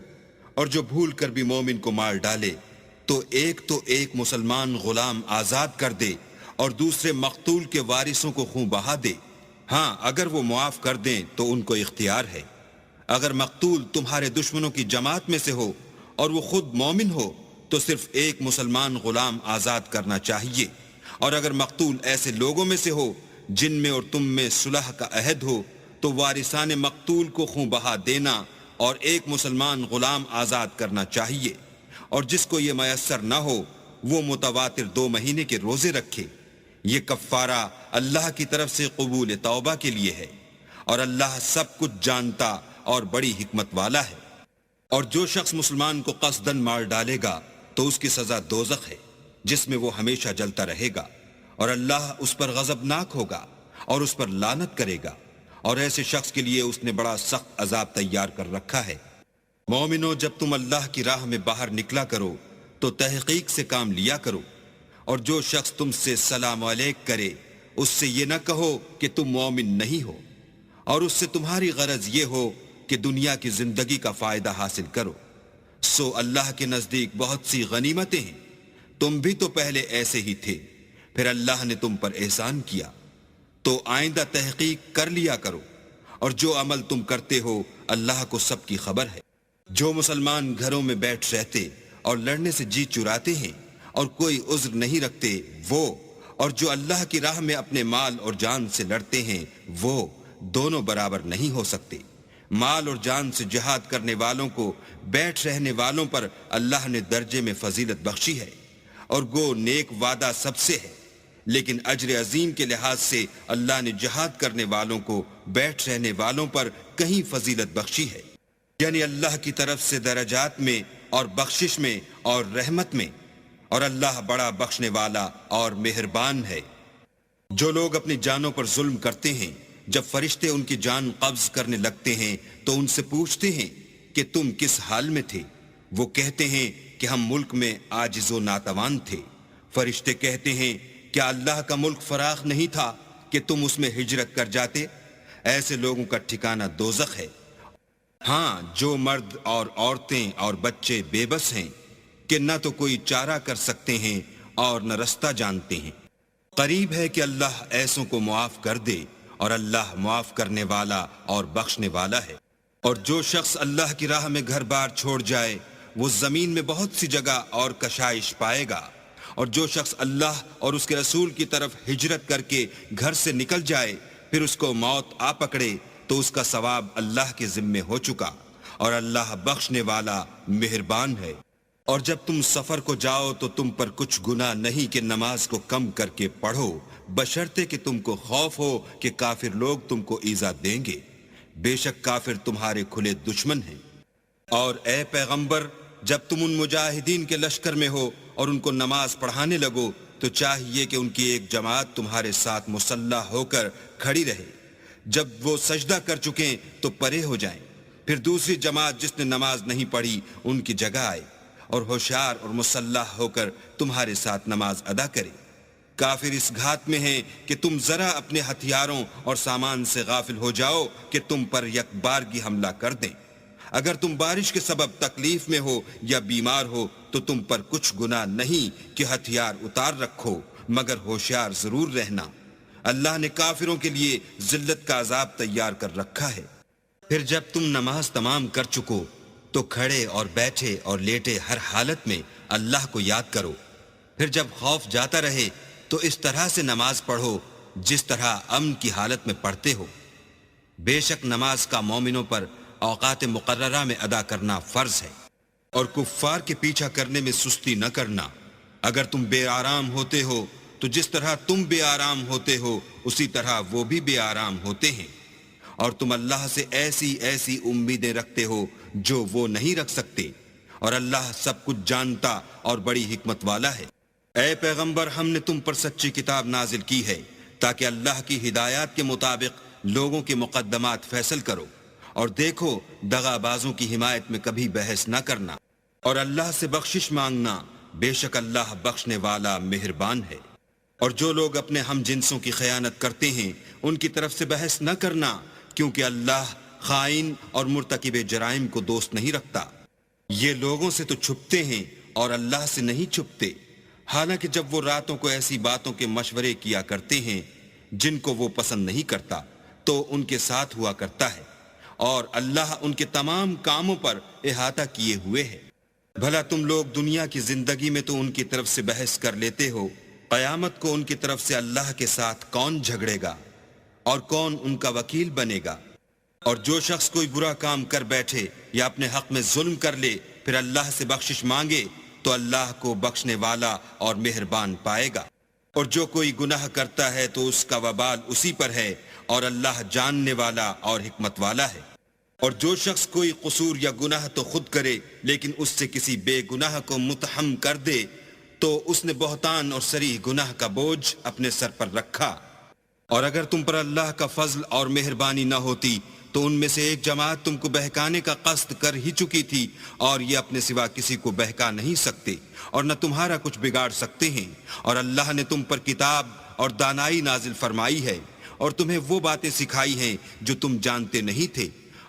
اور جو بھول کر بھی مومن کو مار ڈالے تو ایک مسلمان غلام آزاد کر دے اور دوسرے مقتول کے وارثوں کو خون بہا دے۔ ہاں اگر وہ معاف کر دیں تو ان کو اختیار ہے۔ اگر مقتول تمہارے دشمنوں کی جماعت میں سے ہو اور وہ خود مومن ہو تو صرف ایک مسلمان غلام آزاد کرنا چاہیے، اور اگر مقتول ایسے لوگوں میں سے ہو جن میں اور تم میں صلح کا عہد ہو تو وارثان مقتول کو خون بہا دینا اور ایک مسلمان غلام آزاد کرنا چاہیے، اور جس کو یہ میسر نہ ہو وہ متواتر 2 مہینے کے روزے رکھے۔ یہ کفارہ اللہ کی طرف سے قبول توبہ کے لیے ہے، اور اللہ سب کچھ جانتا اور بڑی حکمت والا ہے۔ اور جو شخص مسلمان کو قصداً مار ڈالے گا تو اس کی سزا دوزخ ہے جس میں وہ ہمیشہ جلتا رہے گا، اور اللہ اس پر غضبناک ہوگا اور اس پر لعنت کرے گا، اور ایسے شخص کے لیے اس نے بڑا سخت عذاب تیار کر رکھا ہے۔ مومنو، جب تم اللہ کی راہ میں باہر نکلا کرو تو تحقیق سے کام لیا کرو، اور جو شخص تم سے سلام علیک کرے اس سے یہ نہ کہو کہ تم مومن نہیں ہو، اور اس سے تمہاری غرض یہ ہو کہ دنیا کی زندگی کا فائدہ حاصل کرو۔ سو اللہ کے نزدیک بہت سی غنیمتیں ہیں، تم بھی تو پہلے ایسے ہی تھے، پھر اللہ نے تم پر احسان کیا، تو آئندہ تحقیق کر لیا کرو، اور جو عمل تم کرتے ہو اللہ کو سب کی خبر ہے۔ جو مسلمان گھروں میں بیٹھ رہتے اور لڑنے سے جی چراتے ہیں اور کوئی عذر نہیں رکھتے وہ، اور جو اللہ کی راہ میں اپنے مال اور جان سے لڑتے ہیں وہ دونوں برابر نہیں ہو سکتے۔ مال اور جان سے جہاد کرنے والوں کو بیٹھ رہنے والوں پر اللہ نے درجے میں فضیلت بخشی ہے، اور گو نیک وعدہ سب سے ہے، لیکن اجر عظیم کے لحاظ سے اللہ نے جہاد کرنے والوں کو بیٹھ رہنے والوں پر کہیں فضیلت بخشی ہے، یعنی اللہ کی طرف سے درجات میں اور بخشش میں اور رحمت میں، اور اللہ بڑا بخشنے والا اور مہربان ہے۔ جو لوگ اپنی جانوں پر ظلم کرتے ہیں جب فرشتے ان کی جان قبض کرنے لگتے ہیں تو ان سے پوچھتے ہیں کہ تم کس حال میں تھے؟ وہ کہتے ہیں کہ ہم ملک میں عاجز و ناتوان تھے۔ فرشتے کہتے ہیں کیا اللہ کا ملک فراخ نہیں تھا کہ تم اس میں ہجرت کر جاتے؟ ایسے لوگوں کا ٹھکانہ دوزخ ہے۔ ہاں، جو مرد اور عورتیں اور بچے بے بس ہیں کہ نہ تو کوئی چارہ کر سکتے ہیں اور نہ رستہ جانتے ہیں۔ قریب ہے کہ اللہ ایسوں کو معاف کر دے، اور اللہ معاف کرنے والا اور بخشنے والا ہے۔ اور جو شخص اللہ کی راہ میں گھر بار چھوڑ جائے وہ زمین میں بہت سی جگہ اور کشائش پائے گا، اور جو شخص اللہ اور اس کے رسول کی طرف ہجرت کر کے گھر سے نکل جائے پھر اس کو موت آ پکڑے تو اس کا ثواب اللہ کے ذمے ہو چکا، اور اللہ بخشنے والا مہربان ہے۔ اور جب تم سفر کو جاؤ تو تم پر کچھ گناہ نہیں کہ نماز کو کم کر کے پڑھو، بشرطے کہ تم کو خوف ہو کہ کافر لوگ تم کو ایذا دیں گے، بے شک کافر تمہارے کھلے دشمن ہیں۔ اور اے پیغمبر، جب تم ان مجاہدین کے لشکر میں ہو اور ان کو نماز پڑھانے لگو تو چاہیے کہ ان کی ایک جماعت تمہارے ساتھ مسلح ہو کر کھڑی رہے، جب وہ سجدہ کر چکیں تو پرے ہو جائیں، پھر دوسری جماعت جس نے نماز نہیں پڑھی ان کی جگہ آئے اور ہوشیار اور مسلح ہو کر تمہارے ساتھ نماز ادا کرے۔ کافر اس گھات میں ہیں کہ تم ذرا اپنے ہتھیاروں اور سامان سے غافل ہو جاؤ کہ تم پر یک بارگی حملہ کر دیں۔ اگر تم بارش کے سبب تکلیف میں ہو یا بیمار ہو تو تم پر کچھ گناہ نہیں کہ ہتھیار اتار رکھو، مگر ہوشیار ضرور رہنا۔ اللہ نے کافروں کے لیے ذلت کا عذاب تیار کر رکھا ہے۔ پھر جب تم نماز تمام کر چکو تو کھڑے اور بیٹھے اور لیٹے ہر حالت میں اللہ کو یاد کرو۔ پھر جب خوف جاتا رہے تو اس طرح سے نماز پڑھو جس طرح امن کی حالت میں پڑھتے ہو۔ بے شک نماز کا مومنوں پر اوقات مقررہ میں ادا کرنا فرض ہے، اور کفار کے پیچھا کرنے میں سستی نہ کرنا۔ اگر تم بے آرام ہوتے ہو تو جس طرح تم بے آرام ہوتے ہو اسی طرح وہ بھی بے آرام ہوتے ہیں، اور تم اللہ سے ایسی ایسی امیدیں رکھتے ہو جو وہ نہیں رکھ سکتے، اور اللہ سب کچھ جانتا اور بڑی حکمت والا ہے۔ اے پیغمبر، ہم نے تم پر سچی کتاب نازل کی ہے تاکہ اللہ کی ہدایات کے مطابق لوگوں کے مقدمات فیصل کرو، اور دیکھو دغا بازوں کی حمایت میں کبھی بحث نہ کرنا، اور اللہ سے بخشش مانگنا، بے شک اللہ بخشنے والا مہربان ہے۔ اور جو لوگ اپنے ہم جنسوں کی خیانت کرتے ہیں ان کی طرف سے بحث نہ کرنا، کیونکہ اللہ خائن اور مرتکب جرائم کو دوست نہیں رکھتا۔ یہ لوگوں سے تو چھپتے ہیں اور اللہ سے نہیں چھپتے، حالانکہ جب وہ راتوں کو ایسی باتوں کے مشورے کیا کرتے ہیں جن کو وہ پسند نہیں کرتا تو ان کے ساتھ ہوا کرتا ہے، اور اللہ ان کے تمام کاموں پر احاطہ کیے ہوئے ہے۔ بھلا تم لوگ دنیا کی زندگی میں تو ان کی طرف سے بحث کر لیتے ہو، قیامت کو ان کی طرف سے اللہ کے ساتھ کون جھگڑے گا اور کون ان کا وکیل بنے گا؟ اور جو شخص کوئی برا کام کر بیٹھے یا اپنے حق میں ظلم کر لے پھر اللہ سے بخشش مانگے تو اللہ کو بخشنے والا اور مہربان پائے گا، اور جو کوئی گناہ کرتا ہے تو اس کا وبال اسی پر ہے، اور اللہ جاننے والا اور حکمت والا ہے۔ اور جو شخص کوئی قصور یا گناہ تو خود کرے لیکن اس سے کسی بے گناہ کو متہم کر دے تو اس نے بہتان اور صریح گناہ کا بوجھ اپنے سر پر رکھا۔ اور اگر تم پر اللہ کا فضل اور مہربانی نہ ہوتی تو ان میں سے ایک جماعت تم کو بہکانے کا قصد کر ہی چکی تھی، اور یہ اپنے سوا کسی کو بہکا نہیں سکتے اور نہ تمہارا کچھ بگاڑ سکتے ہیں۔ اور اللہ نے تم پر کتاب اور دانائی نازل فرمائی ہے اور تمہیں وہ باتیں سکھائی ہیں جو تم جانتے نہیں تھے،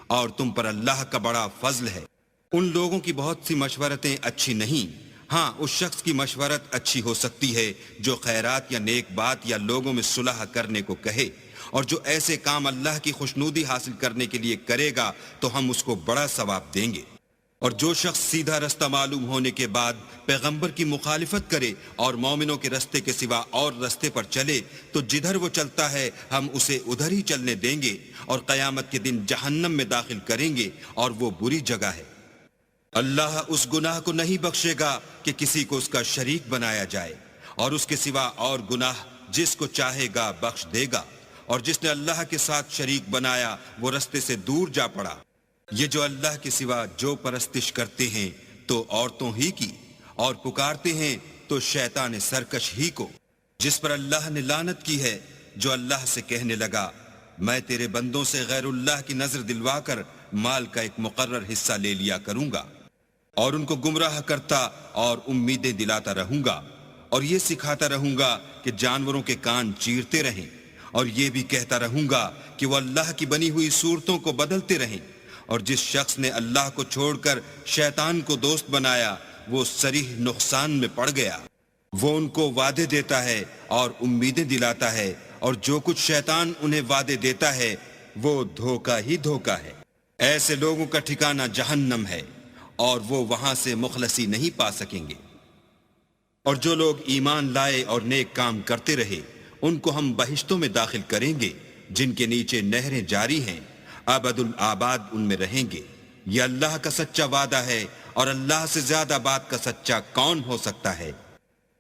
اور تم پر اللہ کا بڑا فضل ہے۔ ان لوگوں کی بہت سی مشورتیں اچھی نہیں، ہاں اس شخص کی مشورت اچھی ہو سکتی ہے جو خیرات یا نیک بات یا لوگوں میں صلح کرنے کو کہے، اور جو ایسے کام اللہ کی خوشنودی حاصل کرنے کے لیے کرے گا تو ہم اس کو بڑا ثواب دیں گے۔ اور جو شخص سیدھا رستہ معلوم ہونے کے بعد پیغمبر کی مخالفت کرے اور مومنوں کے رستے کے سوا اور رستے پر چلے تو جدھر وہ چلتا ہے ہم اسے ادھر ہی چلنے دیں گے، اور قیامت کے دن جہنم میں داخل کریں گے، اور وہ بری جگہ ہے۔ اللہ اس گناہ کو نہیں بخشے گا کہ کسی کو اس کا شریک بنایا جائے، اور اس کے سوا اور گناہ جس کو چاہے گا بخش دے گا، اور جس نے اللہ کے ساتھ شریک بنایا وہ رستے سے دور جا پڑا۔ یہ جو اللہ کے سوا جو پرستش کرتے ہیں تو عورتوں ہی کی، اور پکارتے ہیں تو شیطان سرکش ہی کو، جس پر اللہ نے لعنت کی ہے، جو اللہ سے کہنے لگا میں تیرے بندوں سے غیر اللہ کی نظر دلوا کر مال کا ایک مقرر حصہ لے لیا کروں گا، اور ان کو گمراہ کرتا اور امیدیں دلاتا رہوں گا، اور یہ سکھاتا رہوں گا کہ جانوروں کے کان چیرتے رہیں، اور یہ بھی کہتا رہوں گا کہ وہ اللہ کی بنی ہوئی صورتوں کو بدلتے رہیں۔ اور جس شخص نے اللہ کو چھوڑ کر شیطان کو دوست بنایا وہ صریح نقصان میں پڑ گیا۔ وہ ان کو وعدے دیتا ہے اور امیدیں دلاتا ہے، اور جو کچھ شیطان انہیں وعدے دیتا ہے وہ دھوکہ ہی دھوکہ ہے۔ ایسے لوگوں کا ٹھکانہ جہنم ہے، اور وہ وہاں سے مخلصی نہیں پا سکیں گے۔ اور جو لوگ ایمان لائے اور نیک کام کرتے رہے، ان کو ہم بہشتوں میں داخل کریں گے جن کے نیچے نہریں جاری ہیں، ابد الآباد ان میں رہیں گے۔ یہ اللہ کا سچا وعدہ ہے، اور اللہ سے زیادہ بات کا سچا کون ہو سکتا ہے؟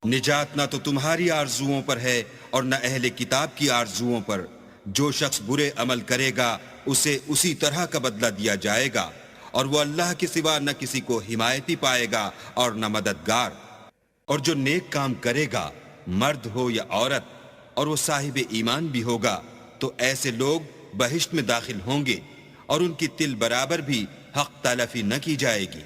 نجات نہ تو تمہاری آرزوؤں پر ہے اور نہ اہل کتاب کی آرزوؤں پر۔ جو شخص برے عمل کرے گا اسے اسی طرح کا بدلہ دیا جائے گا، اور وہ اللہ کے سوا نہ کسی کو حمایتی پائے گا اور نہ مددگار۔ اور جو نیک کام کرے گا، مرد ہو یا عورت، اور وہ صاحب ایمان بھی ہوگا، تو ایسے لوگ بہشت میں داخل ہوں گے، اور ان کی تل برابر بھی حق تلفی نہ کی جائے گی۔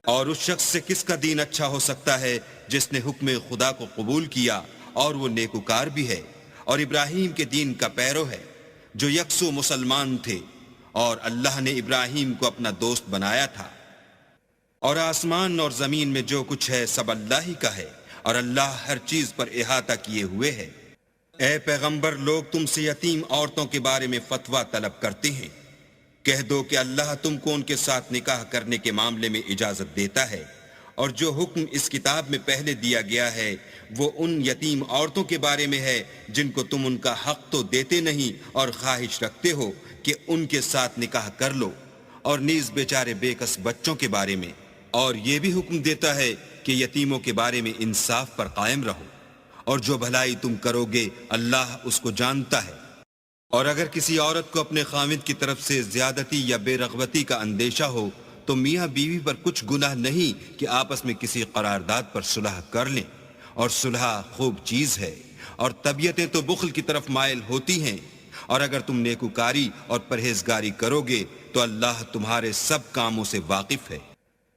اور اس شخص سے کس کا دین اچھا ہو سکتا ہے جس نے حکم خدا کو قبول کیا اور وہ نیکوکار بھی ہے اور ابراہیم کے دین کا پیرو ہے، جو یکسو مسلمان تھے، اور اللہ نے ابراہیم کو اپنا دوست بنایا تھا۔ اور آسمان اور زمین میں جو کچھ ہے سب اللہ ہی کا ہے، اور اللہ ہر چیز پر احاطہ کیے ہوئے ہے۔ اے پیغمبر، لوگ تم سے یتیم عورتوں کے بارے میں فتویٰ طلب کرتے ہیں، کہہ دو کہ اللہ تم کو ان کے ساتھ نکاح کرنے کے معاملے میں اجازت دیتا ہے، اور جو حکم اس کتاب میں پہلے دیا گیا ہے وہ ان یتیم عورتوں کے بارے میں ہے جن کو تم ان کا حق تو دیتے نہیں اور خواہش رکھتے ہو کہ ان کے ساتھ نکاح کر لو، اور نیز بیچارے بے کس بچوں کے بارے میں، اور یہ بھی حکم دیتا ہے کہ یتیموں کے بارے میں انصاف پر قائم رہو، اور جو بھلائی تم کرو گے اللہ اس کو جانتا ہے۔ اور اگر کسی عورت کو اپنے خاوند کی طرف سے زیادتی یا بے رغبتی کا اندیشہ ہو تو میاں بیوی پر کچھ گناہ نہیں کہ آپس میں کسی قرارداد پر صلح کر لیں، اور صلح خوب چیز ہے، اور طبیعتیں تو بخل کی طرف مائل ہوتی ہیں۔ اور اگر تم نیکوکاری اور پرہیزگاری کرو گے تو اللہ تمہارے سب کاموں سے واقف ہے،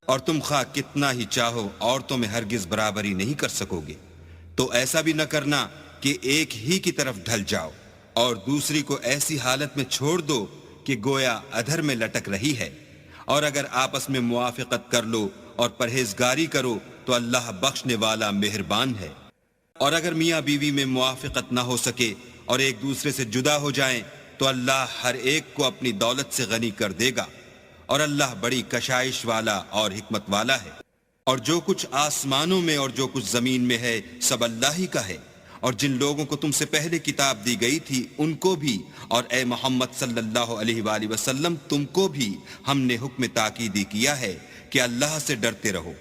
اور تم خواہ کتنا ہی چاہو عورتوں میں ہرگز برابری نہیں کر سکو گے۔ تو ایسا بھی نہ کرنا کہ ایک ہی کی طرف ڈھل جاؤ اور دوسری کو ایسی حالت میں چھوڑ دو کہ گویا ادھر میں لٹک رہی ہے۔ اور اگر آپس میں موافقت کر لو اور پرہیزگاری کرو تو اللہ بخشنے والا مہربان ہے۔ اور اگر میاں بیوی میں موافقت نہ ہو سکے اور ایک دوسرے سے جدا ہو جائیں تو اللہ ہر ایک کو اپنی دولت سے غنی کر دے گا، اور اللہ بڑی کشائش والا اور حکمت والا ہے۔ اور جو کچھ آسمانوں میں اور جو کچھ زمین میں ہے سب اللہ ہی کا ہے۔ اور جن لوگوں کو تم سے پہلے کتاب دی گئی تھی ان کو بھی، اور اے محمد صلی اللہ علیہ وآلہ وسلم تم کو بھی ہم نے حکم تاکیدی کیا ہے کہ اللہ سے ڈرتے رہو،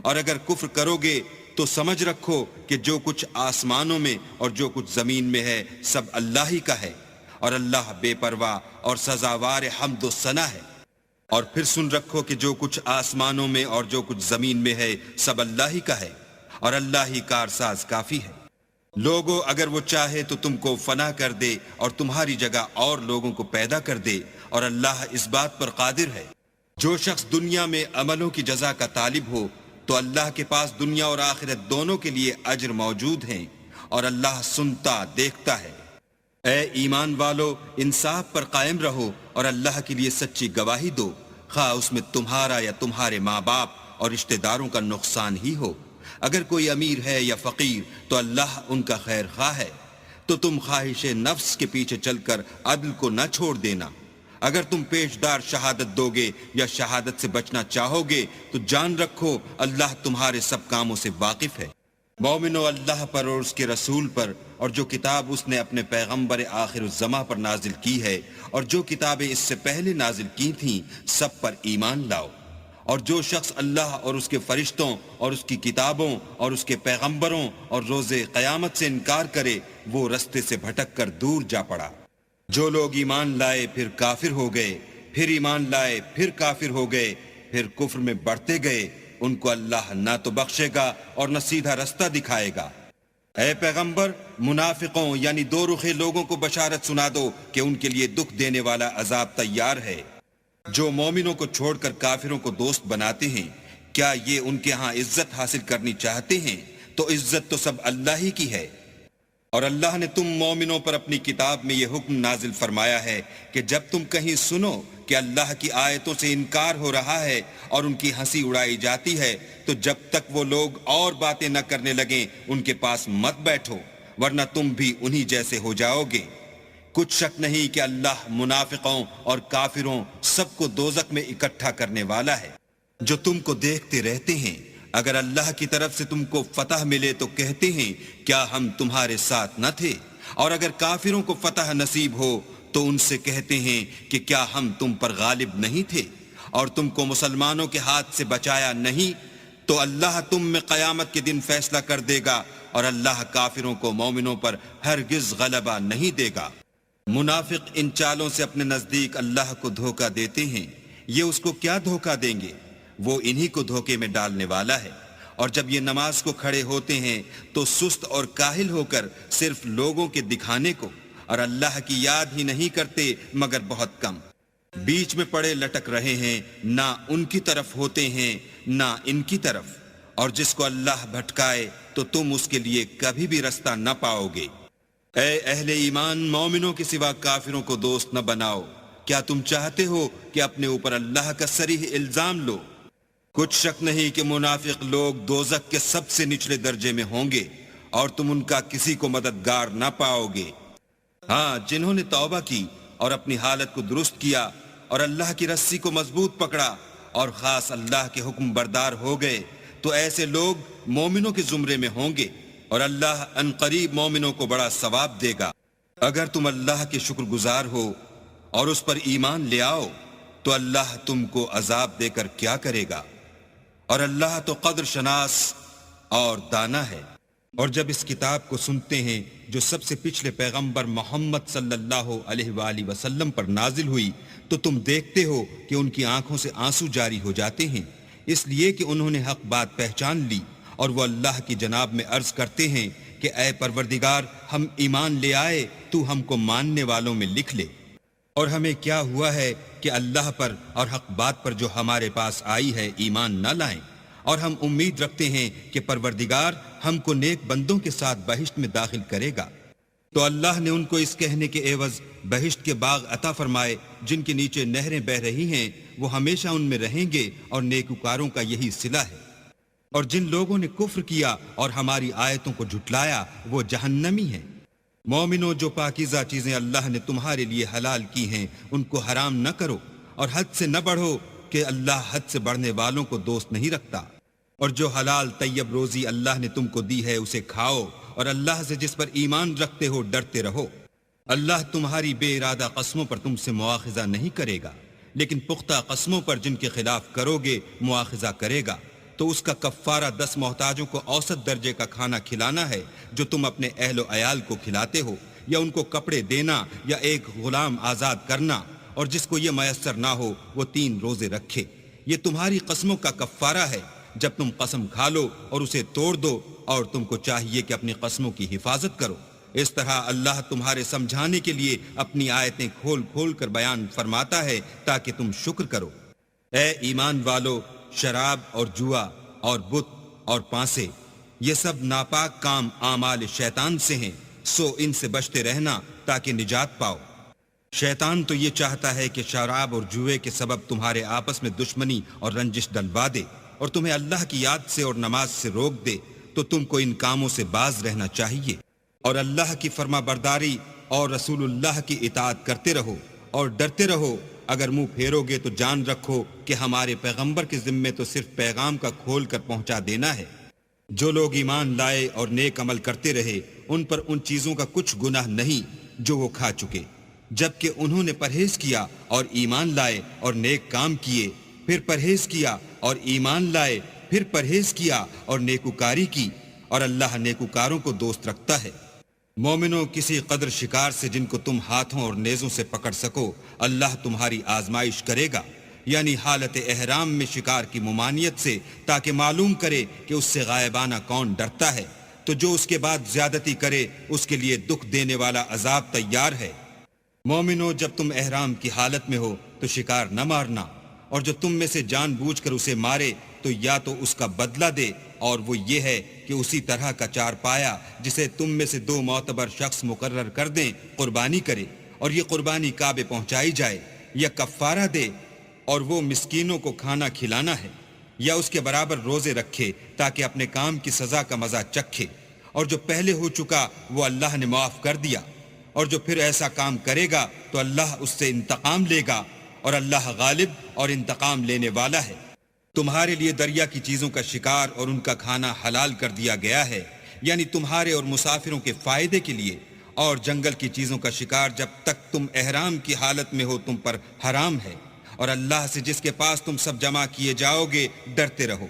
اور اگر کفر کرو گے تو سمجھ رکھو کہ جو کچھ آسمانوں میں اور جو کچھ زمین میں ہے سب اللہ ہی کا ہے، اور اللہ بے پرواہ اور سزاوار حمد و ثنا ہے۔ اور پھر سن رکھو کہ جو کچھ آسمانوں میں اور جو کچھ زمین میں ہے سب اللہ ہی کا ہے، اور اللہ ہی کارساز کافی ہے۔ لوگو اگر وہ چاہے تو تم کو فنا کر دے اور تمہاری جگہ اور لوگوں کو پیدا کر دے، اور اللہ اس بات پر قادر ہے۔ جو شخص دنیا میں عملوں کی جزا کا طالب ہو تو اللہ کے پاس دنیا اور آخرت دونوں کے لیے اجر موجود ہیں، اور اللہ سنتا دیکھتا ہے۔ اے ایمان والو، انصاف پر قائم رہو اور اللہ کے لیے سچی گواہی دو، خواہ اس میں تمہارا یا تمہارے ماں باپ اور رشتہ داروں کا نقصان ہی ہو۔ اگر کوئی امیر ہے یا فقیر تو اللہ ان کا خیر خواہ ہے، تو تم خواہش نفس کے پیچھے چل کر عدل کو نہ چھوڑ دینا۔ اگر تم پیشدار شہادت دو گے یا شہادت سے بچنا چاہو گے تو جان رکھو اللہ تمہارے سب کاموں سے واقف ہے۔ مومنو، اللہ پر اور اس کے رسول پر اور جو کتاب اس نے اپنے پیغمبر آخر الزماں پر نازل کی ہے اور جو کتابیں اس سے پہلے نازل کی تھیں سب پر ایمان لاؤ۔ اور جو شخص اللہ اور اس کے فرشتوں اور اس کی کتابوں اور اس کے پیغمبروں اور روز قیامت سے انکار کرے وہ رستے سے بھٹک کر دور جا پڑا۔ جو لوگ ایمان لائے پھر کافر ہو گئے، پھر ایمان لائے پھر کافر ہو گئے، پھر کفر میں بڑھتے گئے، ان کو اللہ نہ تو بخشے گا اور نہ سیدھا رستہ دکھائے گا۔ اے پیغمبر، منافقوں یعنی دو رخے لوگوں کو بشارت سنا دو کہ ان کے لیے دکھ دینے والا عذاب تیار ہے۔ جو مومنوں کو چھوڑ کر کافروں کو دوست بناتے ہیں، کیا یہ ان کے ہاں عزت حاصل کرنی چاہتے ہیں؟ تو عزت تو سب اللہ ہی کی ہے۔ اور اللہ نے تم مومنوں پر اپنی کتاب میں یہ حکم نازل فرمایا ہے کہ جب تم کہیں سنو کہ اللہ کی آیتوں سے انکار ہو رہا ہے اور ان کی ہنسی اڑائی جاتی ہے تو جب تک وہ لوگ اور باتیں نہ کرنے لگیں ان کے پاس مت بیٹھو، ورنہ تم بھی انہی جیسے ہو جاؤ گے۔ کچھ شک نہیں کہ اللہ منافقوں اور کافروں سب کو دوزخ میں اکٹھا کرنے والا ہے۔ جو تم کو دیکھتے رہتے ہیں، اگر اللہ کی طرف سے تم کو فتح ملے تو کہتے ہیں کیا ہم تمہارے ساتھ نہ تھے، اور اگر کافروں کو فتح نصیب ہو تو ان سے کہتے ہیں کہ کیا ہم تم پر غالب نہیں تھے اور تم کو مسلمانوں کے ہاتھ سے بچایا نہیں، تو اللہ تم میں قیامت کے دن فیصلہ کر دے گا، اور اللہ کافروں کو مومنوں پر ہرگز غلبہ نہیں دے گا۔ منافق ان چالوں سے اپنے نزدیک اللہ کو دھوکہ دیتے ہیں، یہ اس کو کیا دھوکہ دیں گے، وہ انہی کو دھوکے میں ڈالنے والا ہے۔ اور جب یہ نماز کو کھڑے ہوتے ہیں تو سست اور کاہل ہو کر صرف لوگوں کے دکھانے کو اور اللہ کی یاد ہی نہیں کرتے مگر بہت کم، بیچ میں پڑے لٹک رہے ہیں، نہ ان کی طرف ہوتے ہیں نہ ان کی طرف، اور جس کو اللہ بھٹکائے تو تم اس کے لیے کبھی بھی رستہ نہ پاؤ گے۔ اے اہل ایمان، مومنوں کے سوا کافروں کو دوست نہ بناؤ، کیا تم چاہتے ہو کہ اپنے اوپر اللہ کا صریح الزام لو؟ کچھ شک نہیں کہ منافق لوگ دوزخ کے سب سے نچلے درجے میں ہوں گے اور تم ان کا کسی کو مددگار نہ پاؤ گے۔ ہاں، جنہوں نے توبہ کی اور اپنی حالت کو درست کیا اور اللہ کی رسی کو مضبوط پکڑا اور خاص اللہ کے حکم بردار ہو گئے تو ایسے لوگ مومنوں کے زمرے میں ہوں گے، اور اللہ ان قریب مومنوں کو بڑا ثواب دے گا۔ اگر تم اللہ کے شکر گزار ہو اور اس پر ایمان لے آؤ تو اللہ تم کو عذاب دے کر کیا کرے گا، اور اللہ تو قدر شناس اور دانا ہے۔ اور جب اس کتاب کو سنتے ہیں جو سب سے پچھلے پیغمبر محمد صلی اللہ علیہ وآلہ وسلم پر نازل ہوئی تو تم دیکھتے ہو کہ ان کی آنکھوں سے آنسو جاری ہو جاتے ہیں، اس لیے کہ انہوں نے حق بات پہچان لی، اور وہ اللہ کی جناب میں عرض کرتے ہیں کہ اے پروردگار، ہم ایمان لے آئے، تو ہم کو ماننے والوں میں لکھ لے۔ اور ہمیں کیا ہوا ہے کہ اللہ پر اور حق بات پر جو ہمارے پاس آئی ہے ایمان نہ لائیں، اور ہم امید رکھتے ہیں کہ پروردگار ہم کو نیک بندوں کے ساتھ بہشت میں داخل کرے گا۔ تو اللہ نے ان کو اس کہنے کے عوض بہشت کے باغ عطا فرمائے جن کے نیچے نہریں بہہ رہی ہیں، وہ ہمیشہ ان میں رہیں گے، اور نیکوکاروں کا یہی صلہ ہے۔ اور جن لوگوں نے کفر کیا اور ہماری آیتوں کو جھٹلایا وہ جہنمی ہیں۔ مومنوں، جو پاکیزہ چیزیں اللہ نے تمہارے لیے حلال کی ہیں ان کو حرام نہ کرو، اور حد سے نہ بڑھو کہ اللہ حد سے بڑھنے والوں کو دوست نہیں رکھتا۔ اور جو حلال طیب روزی اللہ نے تم کو دی ہے اسے کھاؤ، اور اللہ سے جس پر ایمان رکھتے ہو ڈرتے رہو۔ اللہ تمہاری بے ارادہ قسموں پر تم سے مواخذہ نہیں کرے گا، لیکن پختہ قسموں پر جن کے خلاف کرو گے مواخذہ کرے گا، تو اس کا کفارہ 10 محتاجوں کو اوسط درجے کا کھانا کھلانا ہے جو تم اپنے اہل و عیال کو کھلاتے ہو، یا ان کو کپڑے دینا، یا ایک غلام آزاد کرنا، اور جس کو یہ میسر نہ ہو وہ 3 روزے رکھے۔ یہ تمہاری قسموں کا کفارہ ہے جب تم قسم کھا لو اور اسے توڑ دو، اور تم کو چاہیے کہ اپنی قسموں کی حفاظت کرو۔ اس طرح اللہ تمہارے سمجھانے کے لیے اپنی آیتیں کھول کھول کر بیان فرماتا ہے تاکہ تم شکر کرو۔ اے ایمان والو، شراب اور جوا اور بت اور پانسے، یہ سب ناپاک کام اعمال شیطان سے ہیں، سو ان سے بچتے رہنا تاکہ نجات پاؤ۔ شیطان تو یہ چاہتا ہے کہ شراب اور جوئے کے سبب تمہارے آپس میں دشمنی اور رنجش ڈلوا دے، اور تمہیں اللہ کی یاد سے اور نماز سے روک دے، تو تم کو ان کاموں سے باز رہنا چاہیے، اور اللہ کی فرما برداری اور رسول اللہ کی اطاعت کرتے رہو اور ڈرتے رہو۔ اگر منہ پھیرو گے تو جان رکھو کہ ہمارے پیغمبر کے ذمے تو صرف پیغام کا کھول کر پہنچا دینا ہے۔ جو لوگ ایمان لائے اور نیک عمل کرتے رہے ان پر ان چیزوں کا کچھ گناہ نہیں جو وہ کھا چکے، جبکہ انہوں نے پرہیز کیا اور ایمان لائے اور نیک کام کیے، پھر پرہیز کیا اور ایمان لائے، پھر پرہیز کیا اور نیکوکاری کی، اور اللہ نیکوکاروں کو دوست رکھتا ہے۔ مومنوں، کسی قدر شکار سے جن کو تم ہاتھوں اور نیزوں سے پکڑ سکو اللہ تمہاری آزمائش کرے گا، یعنی حالت احرام میں شکار کی ممانعت سے، تاکہ معلوم کرے کہ اس سے غائبانہ کون ڈرتا ہے، تو جو اس کے بعد زیادتی کرے اس کے لیے دکھ دینے والا عذاب تیار ہے۔ مومنوں، جب تم احرام کی حالت میں ہو تو شکار نہ مارنا، اور جو تم میں سے جان بوجھ کر اسے مارے تو یا تو اس کا بدلہ دے اور وہ یہ ہے کہ اسی طرح کا چارپایا جسے تم میں سے 2 معتبر شخص مقرر کر دیں قربانی کرے، اور یہ قربانی کعبے پہنچائی جائے، یا کفارہ دے اور وہ مسکینوں کو کھانا کھلانا ہے، یا اس کے برابر روزے رکھے تاکہ اپنے کام کی سزا کا مزہ چکھے، اور جو پہلے ہو چکا وہ اللہ نے معاف کر دیا، اور جو پھر ایسا کام کرے گا تو اللہ اس سے انتقام لے گا، اور اللہ غالب اور انتقام لینے والا ہے۔ تمہارے لیے دریا کی چیزوں کا شکار اور ان کا کھانا حلال کر دیا گیا ہے، یعنی تمہارے اور مسافروں کے فائدے کے لیے، اور جنگل کی چیزوں کا شکار جب تک تم احرام کی حالت میں ہو تم پر حرام ہے، اور اللہ سے جس کے پاس تم سب جمع کیے جاؤ گے ڈرتے رہو۔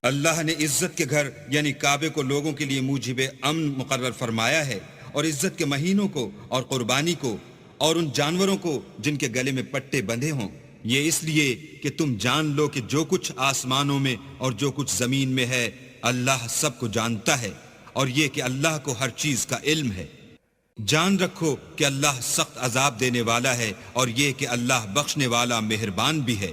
اللہ نے عزت کے گھر یعنی کعبے کو لوگوں کے لیے موجب امن مقرر فرمایا ہے، اور عزت کے مہینوں کو اور قربانی کو اور ان جانوروں کو جن کے گلے میں پٹے بندھے ہوں، یہ اس لیے کہ تم جان لو کہ جو کچھ آسمانوں میں اور جو کچھ زمین میں ہے اللہ سب کو جانتا ہے، اور یہ کہ اللہ کو ہر چیز کا علم ہے۔ جان رکھو کہ اللہ سخت عذاب دینے والا ہے، اور یہ کہ اللہ بخشنے والا مہربان بھی ہے۔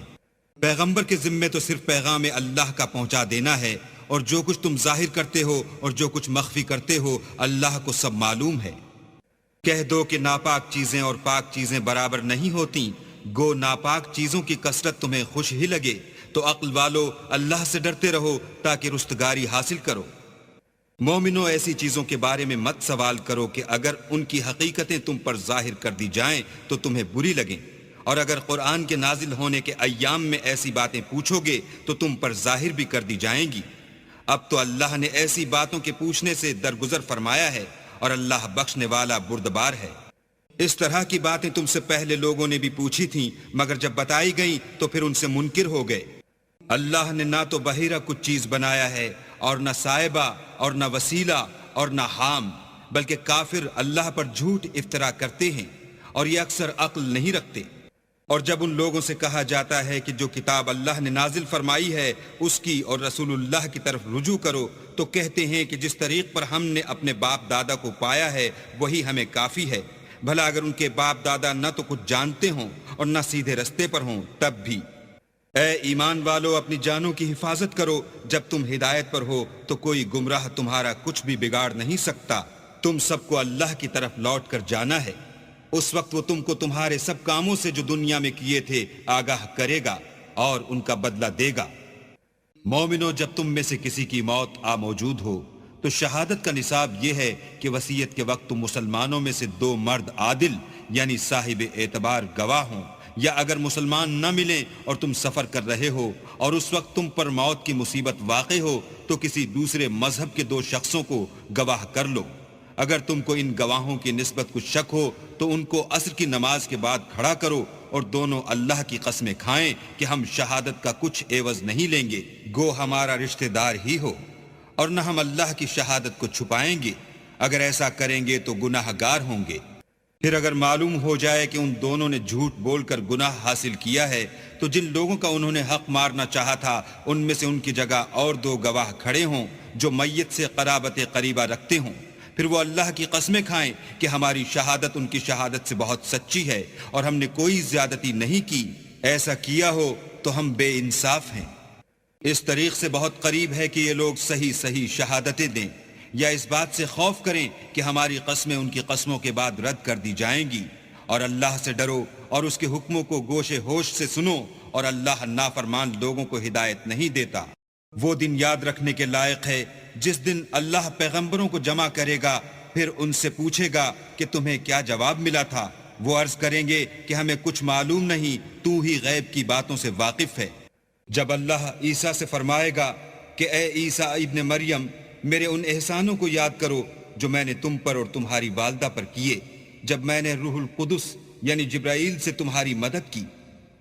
پیغمبر کے ذمے تو صرف پیغام اللہ کا پہنچا دینا ہے، اور جو کچھ تم ظاہر کرتے ہو اور جو کچھ مخفی کرتے ہو اللہ کو سب معلوم ہے۔ کہہ دو کہ ناپاک چیزیں اور پاک چیزیں برابر نہیں ہوتی، گو ناپاک چیزوں کی کثرت تمہیں خوش ہی لگے، تو عقل والو اللہ سے ڈرتے رہو تاکہ رستگاری حاصل کرو۔ مومنو، ایسی چیزوں کے بارے میں مت سوال کرو کہ اگر ان کی حقیقتیں تم پر ظاہر کر دی جائیں تو تمہیں بری لگیں، اور اگر قرآن کے نازل ہونے کے ایام میں ایسی باتیں پوچھو گے تو تم پر ظاہر بھی کر دی جائیں گی۔ اب تو اللہ نے ایسی باتوں کے پوچھنے سے درگزر فرمایا ہے، اور اللہ بخشنے والا بردبار ہے۔ اس طرح کی باتیں تم سے پہلے لوگوں نے بھی پوچھی تھیں، مگر جب بتائی گئیں تو پھر ان سے منکر ہو گئے۔ اللہ نے نہ تو بحیرہ کچھ چیز بنایا ہے، اور نہ صائبہ، اور نہ وسیلہ، اور نہ حام، بلکہ کافر اللہ پر جھوٹ افطرا کرتے ہیں، اور یہ اکثر عقل نہیں رکھتے۔ اور جب ان لوگوں سے کہا جاتا ہے کہ جو کتاب اللہ نے نازل فرمائی ہے اس کی اور رسول اللہ کی طرف رجوع کرو، تو کہتے ہیں کہ جس طریق پر ہم نے اپنے باپ دادا کو پایا ہے وہی ہمیں کافی ہے، بھلا اگر ان کے باپ دادا نہ تو کچھ جانتے ہوں اور نہ سیدھے رستے پر ہوں تب بھی۔ اے ایمان والو، اپنی جانوں کی حفاظت کرو، جب تم ہدایت پر ہو تو کوئی گمراہ تمہارا کچھ بھی بگاڑ نہیں سکتا۔ تم سب کو اللہ کی طرف لوٹ کر جانا ہے، اس وقت وہ تم کو تمہارے سب کاموں سے جو دنیا میں کیے تھے آگاہ کرے گا اور ان کا بدلہ دے گا۔ مومنو، جب تم میں سے کسی کی موت آ موجود ہو تو شہادت کا نصاب یہ ہے کہ وصیت کے وقت تم مسلمانوں میں سے 2 مرد عادل یعنی صاحب اعتبار گواہ ہوں، یا اگر مسلمان نہ ملیں اور تم سفر کر رہے ہو اور اس وقت تم پر موت کی مصیبت واقع ہو تو کسی دوسرے مذہب کے 2 شخصوں کو گواہ کر لو۔ اگر تم کو ان گواہوں کی نسبت کچھ شک ہو تو ان کو عصر کی نماز کے بعد کھڑا کرو، اور دونوں اللہ کی قسمیں کھائیں کہ ہم شہادت کا کچھ عوض نہیں لیں گے، گو ہمارا رشتہ دار ہی ہو، اور نہ ہم اللہ کی شہادت کو چھپائیں گے، اگر ایسا کریں گے تو گناہ گار ہوں گے۔ پھر اگر معلوم ہو جائے کہ ان دونوں نے جھوٹ بول کر گناہ حاصل کیا ہے تو جن لوگوں کا انہوں نے حق مارنا چاہا تھا ان میں سے ان کی جگہ اور 2 گواہ کھڑے ہوں جو میت سے قرابت قریبہ رکھتے ہوں، پھر وہ اللہ کی قسمیں کھائیں کہ ہماری شہادت ان کی شہادت سے بہت سچی ہے اور ہم نے کوئی زیادتی نہیں کی، ایسا کیا ہو تو ہم بے انصاف ہیں۔ اس طریق سے بہت قریب ہے کہ یہ لوگ صحیح صحیح شہادتیں دیں، یا اس بات سے خوف کریں کہ ہماری قسمیں ان کی قسموں کے بعد رد کر دی جائیں گی، اور اللہ سے ڈرو اور اس کے حکموں کو گوش ہوش سے سنو، اور اللہ نافرمان لوگوں کو ہدایت نہیں دیتا۔ وہ دن یاد رکھنے کے لائق ہے جس دن اللہ پیغمبروں کو جمع کرے گا، پھر ان سے پوچھے گا کہ تمہیں کیا جواب ملا تھا، وہ عرض کریں گے کہ ہمیں کچھ معلوم نہیں، تو ہی غیب کی باتوں سے واقف ہے۔ جب اللہ عیسیٰ سے فرمائے گا کہ اے عیسیٰ ابن مریم، میرے ان احسانوں کو یاد کرو جو میں نے تم پر اور تمہاری والدہ پر کیے، جب میں نے روح القدس یعنی جبرائیل سے تمہاری مدد کی،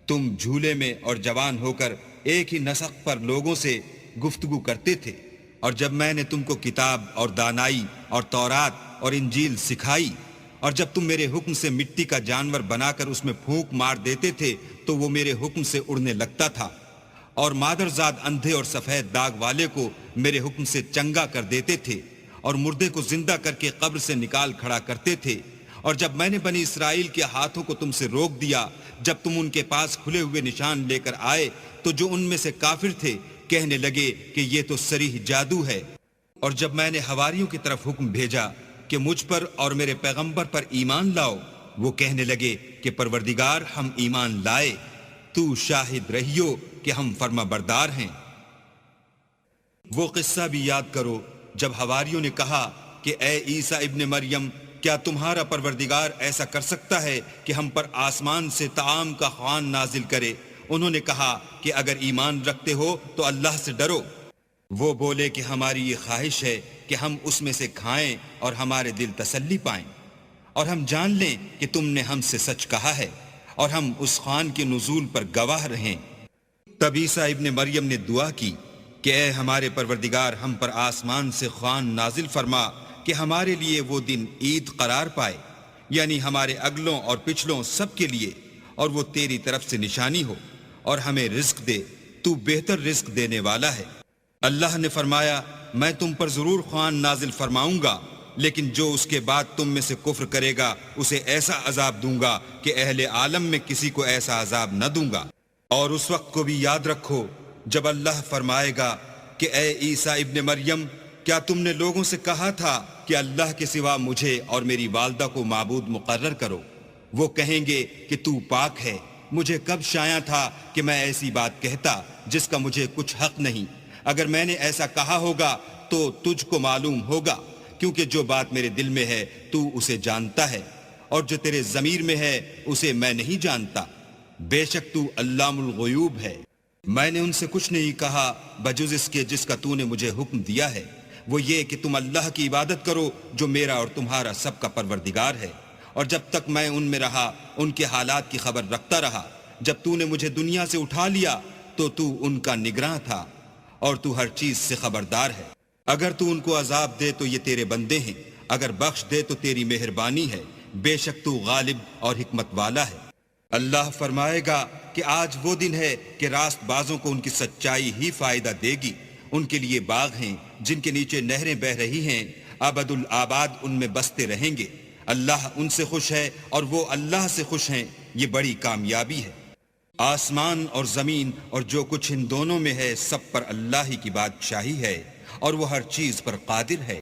تم جھولے میں اور جوان ہو کر ایک ہی نسق پر لوگوں سے گفتگو کرتے تھے، اور جب میں نے تم کو کتاب اور دانائی اور تورات اور انجیل سکھائی، اور جب تم میرے حکم سے مٹی کا جانور بنا کر اس میں پھونک مار دیتے تھے تو وہ میرے حکم سے اڑنے لگتا تھا، اور مادرزاد اندھے اور سفید داغ والے کو میرے حکم سے چنگا کر دیتے تھے، اور مردے کو زندہ کر کے قبر سے نکال کھڑا کرتے تھے، اور جب میں نے بنی اسرائیل کے ہاتھوں کو تم سے روک دیا، جب تم ان کے پاس کھلے ہوئے نشان لے کر آئے تو جو ان میں سے کافر تھے کہنے لگے کہ یہ تو صریح جادو ہے۔ اور جب میں نے حواریوں کی طرف حکم بھیجا کہ مجھ پر اور میرے پیغمبر پر ایمان لاؤ، وہ کہنے لگے کہ پروردگار ہم ایمان لائے، تو شاہد رہیو کہ ہم فرما بردار ہیں۔ وہ قصہ بھی یاد کرو جب حواریوں نے کہا کہ اے عیسیٰ ابن مریم، کیا تمہارا پروردگار ایسا کر سکتا ہے کہ ہم پر آسمان سے طعام کا خوان نازل کرے؟ انہوں نے کہا کہ اگر ایمان رکھتے ہو تو اللہ سے ڈرو۔ وہ بولے کہ ہماری یہ خواہش ہے کہ ہم اس میں سے کھائیں اور ہمارے دل تسلی پائیں، اور ہم جان لیں کہ تم نے ہم سے سچ کہا ہے، اور ہم اس خوان کے نزول پر گواہ رہیں۔ تب عیسیٰ ابن مریم نے دعا کی کہ اے ہمارے پروردگار، ہم پر آسمان سے خوان نازل فرما کہ ہمارے لیے وہ دن عید قرار پائے، یعنی ہمارے اگلوں اور پچھلوں سب کے لیے، اور وہ تیری طرف سے نشانی ہو، اور ہمیں رزق دے، تو بہتر رزق دینے والا ہے۔ اللہ نے فرمایا میں تم پر ضرور خوان نازل فرماؤں گا، لیکن جو اس کے بعد تم میں سے کفر کرے گا اسے ایسا عذاب دوں گا کہ اہل عالم میں کسی کو ایسا عذاب نہ دوں گا۔ اور اس وقت کو بھی یاد رکھو جب اللہ فرمائے گا کہ اے عیسیٰ ابن مریم، کیا تم نے لوگوں سے کہا تھا کہ اللہ کے سوا مجھے اور میری والدہ کو معبود مقرر کرو؟ وہ کہیں گے کہ تو پاک ہے، مجھے کب شایع تھا کہ میں ایسی بات کہتا جس کا مجھے کچھ حق نہیں۔ اگر میں نے ایسا کہا ہوگا تو تجھ کو معلوم ہوگا، کیونکہ جو بات میرے دل میں ہے تو اسے جانتا ہے، اور جو تیرے ضمیر میں ہے اسے میں نہیں جانتا۔ بے شک تو علام الغیوب ہے۔ میں نے ان سے کچھ نہیں کہا بجز اس کے جس کا تو نے مجھے حکم دیا ہے، وہ یہ کہ تم اللہ کی عبادت کرو جو میرا اور تمہارا سب کا پروردگار ہے۔ اور جب تک میں ان میں رہا ان کے حالات کی خبر رکھتا رہا۔ جب تو نے مجھے دنیا سے اٹھا لیا تو ان کا نگراں تھا، اور تو ہر چیز سے خبردار ہے۔ اگر تو ان کو عذاب دے تو یہ تیرے بندے ہیں، اگر بخش دے تو تیری مہربانی ہے، بے شک تو غالب اور حکمت والا ہے۔ اللہ فرمائے گا کہ آج وہ دن ہے کہ راست بازوں کو ان کی سچائی ہی فائدہ دے گی۔ ان کے لیے باغ ہیں جن کے نیچے نہریں بہ رہی ہیں، ابد الآباد ان میں بستے رہیں گے۔ اللہ ان سے خوش ہے اور وہ اللہ سے خوش ہیں، یہ بڑی کامیابی ہے۔ آسمان اور زمین اور جو کچھ ان دونوں میں ہے سب پر اللہ ہی کی بادشاہی ہے، اور وہ ہر چیز پر قادر ہے۔